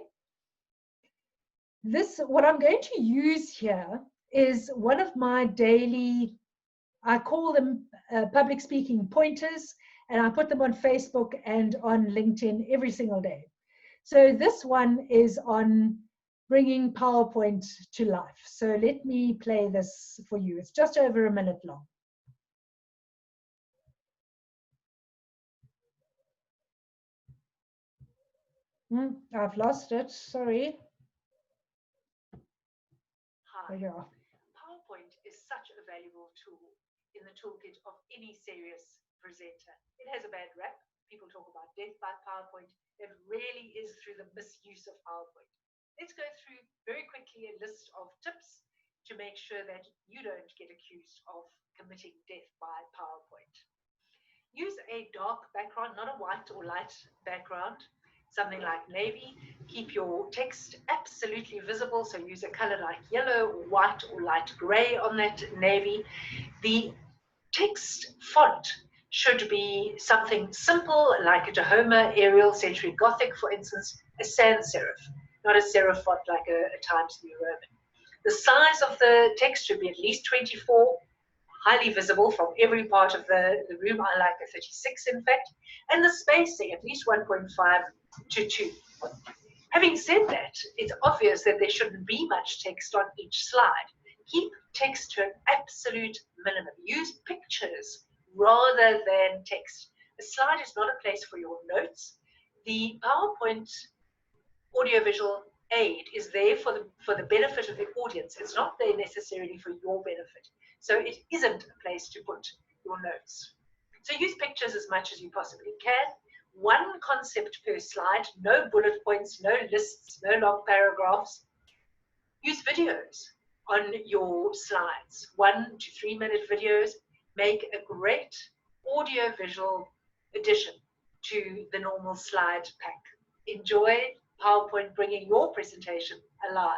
What I'm going to use here is one of my daily, I call them public speaking pointers, and I put them on Facebook and on LinkedIn every single day. So this one is on bringing PowerPoint to life. So let me play this for you. It's just over a minute long. I've lost it, sorry. Hi. PowerPoint is such a valuable tool in the toolkit of any serious presenter. It has a bad rap. People talk about death by PowerPoint. It really is through the misuse of PowerPoint. Let's go through very quickly a list of tips to make sure that you don't get accused of committing death by PowerPoint. Use a dark background, not a white or light background. Something like navy. Keep your text absolutely visible, so use a color like yellow, or white, or light gray on that navy. The text font should be something simple, like a Tahoma, Arial, Century Gothic, for instance, a sans serif, not a serif font like a Times New Roman. The size of the text should be at least 24, highly visible from every part of the room. I like a 36, in fact, and the spacing at least 1.5 to 2. Having said that, it's obvious that there shouldn't be much text on each slide. Keep text to an absolute minimum. Use pictures rather than text. A slide is not a place for your notes. The PowerPoint audiovisual aid is there for the benefit of the audience. It's not there necessarily for your benefit. So it isn't a place to put your notes. So use pictures as much as you possibly can. One concept per slide, no bullet points, no lists, no long paragraphs. Use videos on your slides, 1 to 3 minute videos. Make a great audio-visual addition to the normal slide pack. Enjoy PowerPoint bringing your presentation alive.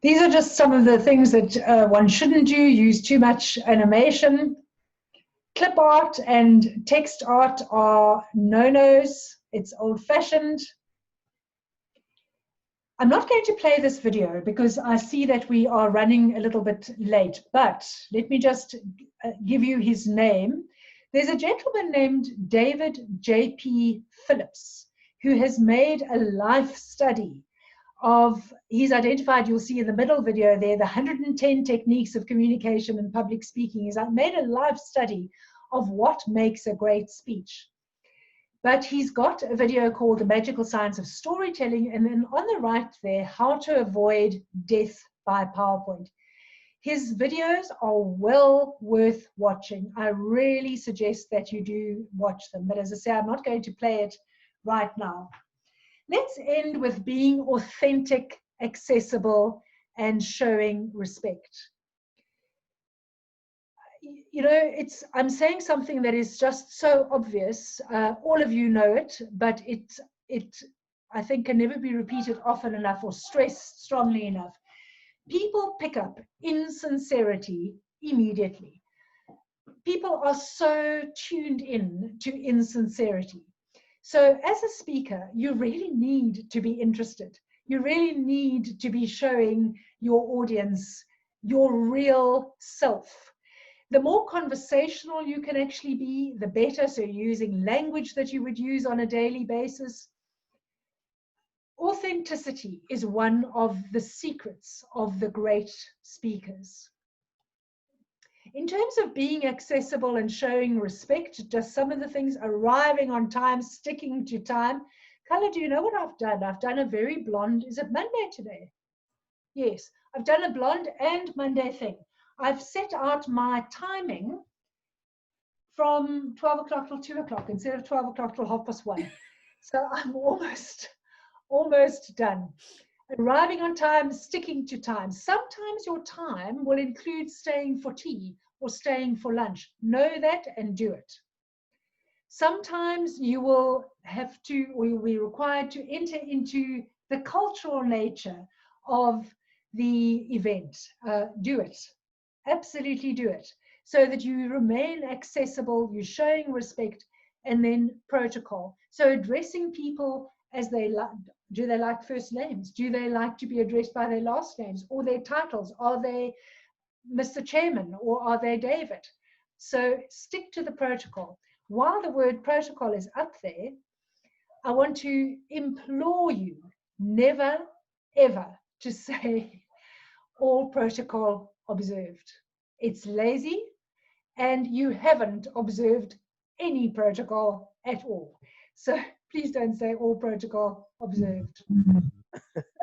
These are just some of the things that one shouldn't do. Use too much animation. Clip art and text art are no-nos. It's old-fashioned. I'm not going to play this video because I see that we are running a little bit late, but let me just give you his name. There's a gentleman named David J.P. Phillips who has made a life study of, he's identified, you'll see in the middle video there, the 110 techniques of communication and public speaking. He's made a life study of what makes a great speech. But he's got a video called The Magical Science of Storytelling, and then on the right there, how to avoid death by PowerPoint. His videos are well worth watching. I really suggest that you do watch them. But as I say, I'm not going to play it right now. Let's end with being authentic, accessible, and showing respect. You know, I'm saying something that is just so obvious. All of you know it, but it I think can never be repeated often enough or stressed strongly enough. People pick up insincerity immediately. People are so tuned in to insincerity. So as a speaker, you really need to be interested. You really need to be showing your audience your real self. The more conversational you can actually be, the better. So using language that you would use on a daily basis. Authenticity is one of the secrets of the great speakers. In terms of being accessible and showing respect, just some of the things: arriving on time, sticking to time. Carla, do you know what I've done? I've done a very blonde, is it Monday today? Yes, I've done a blonde and Monday thing. I've set out my timing from 12 o'clock till 2 o'clock instead of 12 o'clock till 1:30. So I'm almost done. Arriving on time, sticking to time. Sometimes your time will include staying for tea or staying for lunch. Know that and do it. Sometimes you will have to, or you'll be required to enter into the cultural nature of the event. Do it. Absolutely do it. So that you remain accessible, you're showing respect, and then protocol. So addressing people as they like. Do they like first names? Do they like to be addressed by their last names or their titles? Are they Mr. Chairman or are they David? So stick to the protocol. While the word protocol is up there, I want to implore you never, ever to say all protocol observed. It's lazy and you haven't observed any protocol at all. So please don't say all protocol observed.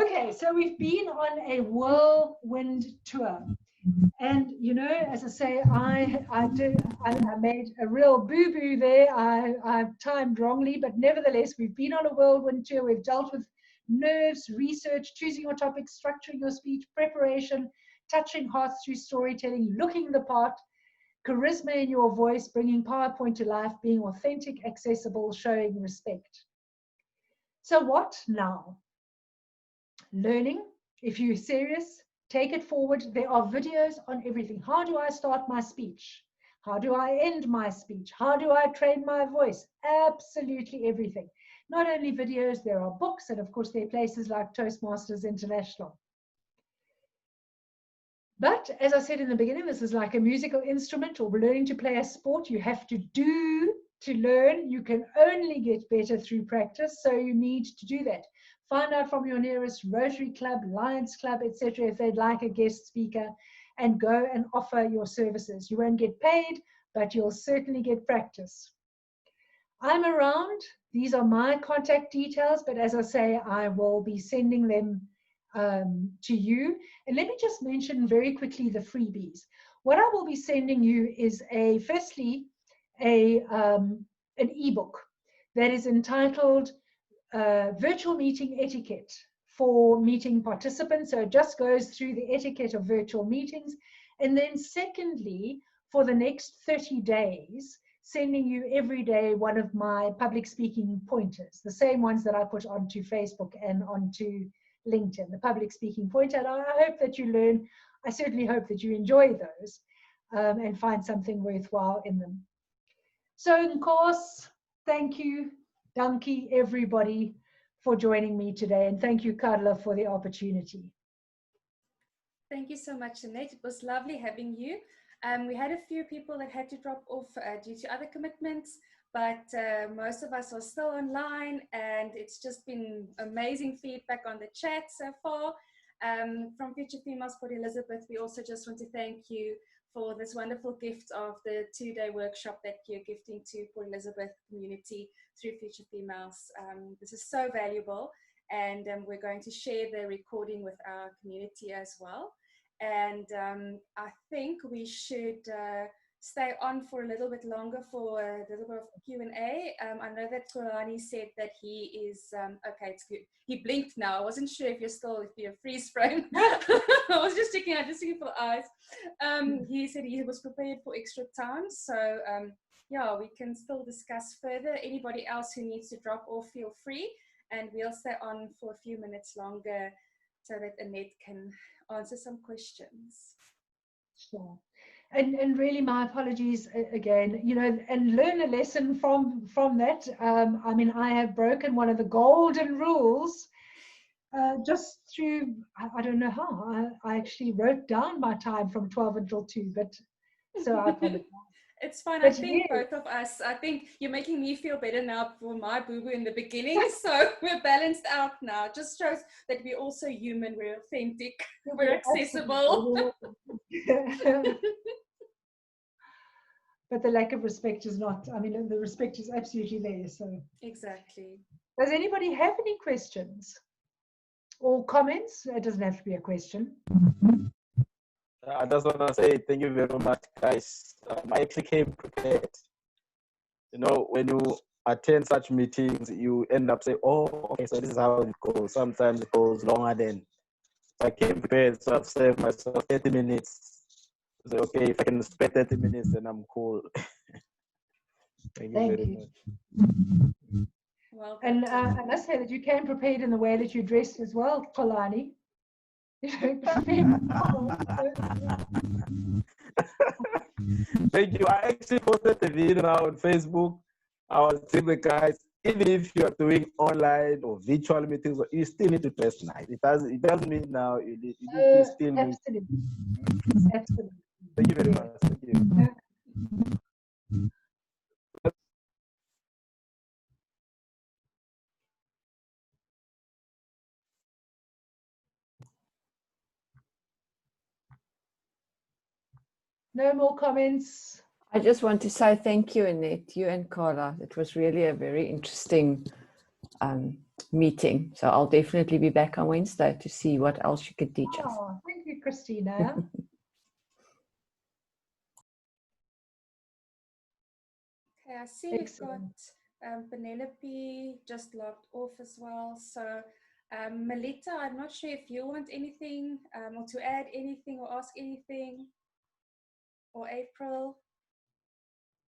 Okay, so we've been on a whirlwind tour. And, you know, as I say, I made a real boo-boo there. I timed wrongly, but nevertheless, we've been on a whirlwind tour. We've dealt with nerves, research, choosing your topics, structuring your speech, preparation, touching hearts through storytelling, looking the part, charisma in your voice, bringing PowerPoint to life, being authentic, accessible, showing respect. So what now? Learning. If you're serious, take it forward. There are videos on everything. How do I start my speech? How do I end my speech? How do I train my voice? Absolutely everything. Not only videos, there are books, and of course there are places like Toastmasters International. But as I said in the beginning, this is like a musical instrument or learning to play a sport. You have to do to learn. You can only get better through practice, so you need to do that. Find out from your nearest Rotary Club, Lions Club, etc., if they'd like a guest speaker, and go and offer your services. You won't get paid, but you'll certainly get practice. I'm around. These are my contact details, but as I say, I will be sending them to you. And let me just mention very quickly the freebies. What I will be sending you is firstly, an ebook that is entitled Virtual Meeting Etiquette for Meeting Participants. So it just goes through the etiquette of virtual meetings. And then secondly, for the next 30 days, sending you every day one of my public speaking pointers, the same ones that I put onto Facebook and onto LinkedIn, the public speaking pointer. And I hope that you learn. I certainly hope that you enjoy those and find something worthwhile in them. So, of course, thank you, Dankie, everybody, for joining me today. And thank you, Carla, for the opportunity. Thank you so much, Annette. It was lovely having you. We had a few people that had to drop off due to other commitments, but most of us are still online, and it's just been amazing feedback on the chat so far. From Future Females Port Elizabeth, we also just want to thank you for this wonderful gift of the 2-day workshop that you're gifting to Port Elizabeth community through Future Females. This is so valuable, and we're going to share the recording with our community as well. And I think we should stay on for a little bit longer for a little bit of Q&A. I know that Kulani said that he is, okay, it's good. He blinked now. I wasn't sure if you're freeze frame. I was just checking out, just looking for eyes. He said he was prepared for extra time. So yeah, we can still discuss further. Anybody else who needs to drop off, feel free. And we'll stay on for a few minutes longer so that Annette can answer some questions. Sure. And really, my apologies again, you know, and learn a lesson from that. I mean, I have broken one of the golden rules just through, I don't know how, I actually wrote down my time from 12 until 2, but so I apologize. It's fine. But I think both of us, I think you're making me feel better now for my boo-boo in the beginning. So we're balanced out now. It just shows that we're also human, we're authentic, we're accessible. But the lack of respect is not, I mean, the respect is absolutely there. So exactly. Does anybody have any questions or comments? It doesn't have to be a question. I just want to say thank you very much, guys. I actually came prepared. You know, when you attend such meetings, you end up saying, oh, okay, so this is how it goes. Sometimes it goes longer than. So I came prepared, so I've saved myself 30 minutes. So, okay, if I can spend 30 minutes, then I'm cool. Thank you Thank very you. much. Well And done. I must say that you came prepared in the way that you dressed as well, Kolani. Thank you. I actually posted the video now on Facebook. I was telling the guys, even if you are doing online or virtual meetings, you still need to dress nice. It doesn't mean now you need to still need. Absolutely. Absolutely. Thank you very much. Thank you. No more comments. I just want to say thank you, Annette, you and Carla. It was really a very interesting meeting. So I'll definitely be back on Wednesday to see what else you could teach us. Oh, thank you, Christina. Okay, I see we've Excellent. got Penelope just logged off as well. So Melita, I'm not sure if you want anything or to add anything or ask anything, or April.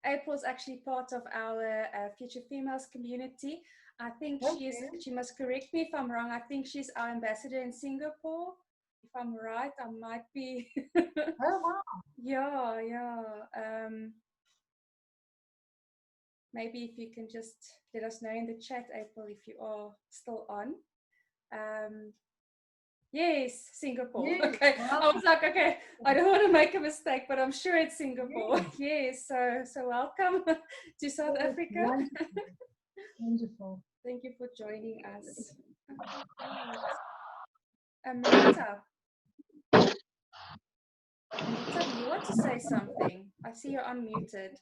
April's actually part of our Future Females community. I think she must correct me if I'm wrong. I think she's our ambassador in Singapore. If I'm right, I might be. Oh, wow. Yeah. Maybe if you can just let us know in the chat, April, if you are still on. Yes, Singapore. Yes, Okay. wow. I was like, okay, I don't want to make a mistake, but I'm sure it's Singapore. Yes. So welcome to South Africa. Wonderful. Wonderful. Thank you for joining us. Melita, do you want to say something? I see you're unmuted.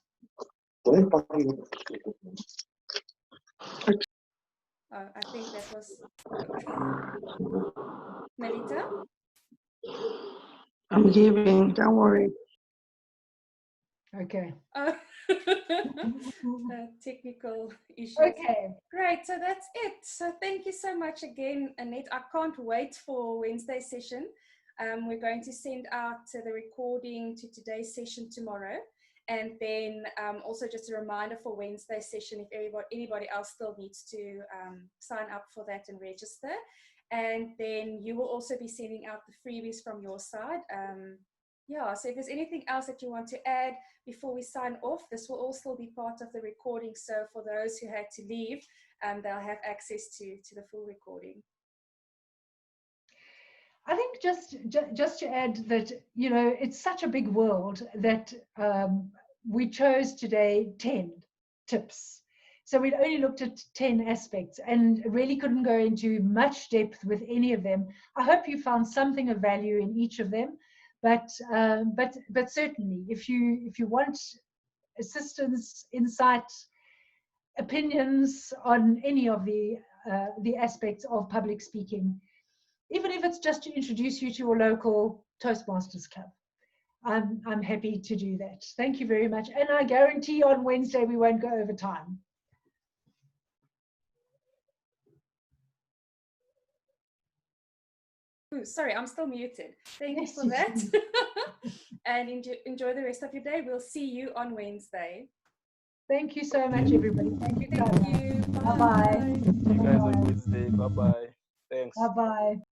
Oh, I think that was Melita. I'm leaving, don't worry. Okay. Oh. Technical issues. Okay. Great. So that's it. So thank you so much again, Annette. I can't wait for Wednesday's session. We're going to send out the recording to today's session tomorrow. And then also just a reminder for Wednesday's session, if anybody else still needs to sign up for that and register. And then you will also be sending out the freebies from your side. So if there's anything else that you want to add before we sign off, this will all still be part of the recording. So for those who had to leave, they'll have access to the full recording. I think just to add that, it's such a big world that we chose today 10 tips. So we'd only looked at 10 aspects and really couldn't go into much depth with any of them. I hope you found something of value in each of them, but certainly if you want assistance, insight, opinions on any of the aspects of public speaking, even if it's just to introduce you to your local Toastmasters Club, I'm happy to do that. Thank you very much. And I guarantee on Wednesday we won't go over time. Ooh, sorry, I'm still muted. Thank you for that. And enjoy the rest of your day. We'll see you on Wednesday. Thank you so much, everybody. Thank you. Thank you. Bye-bye. You guys have a good day. Bye-bye. Thanks. Bye-bye.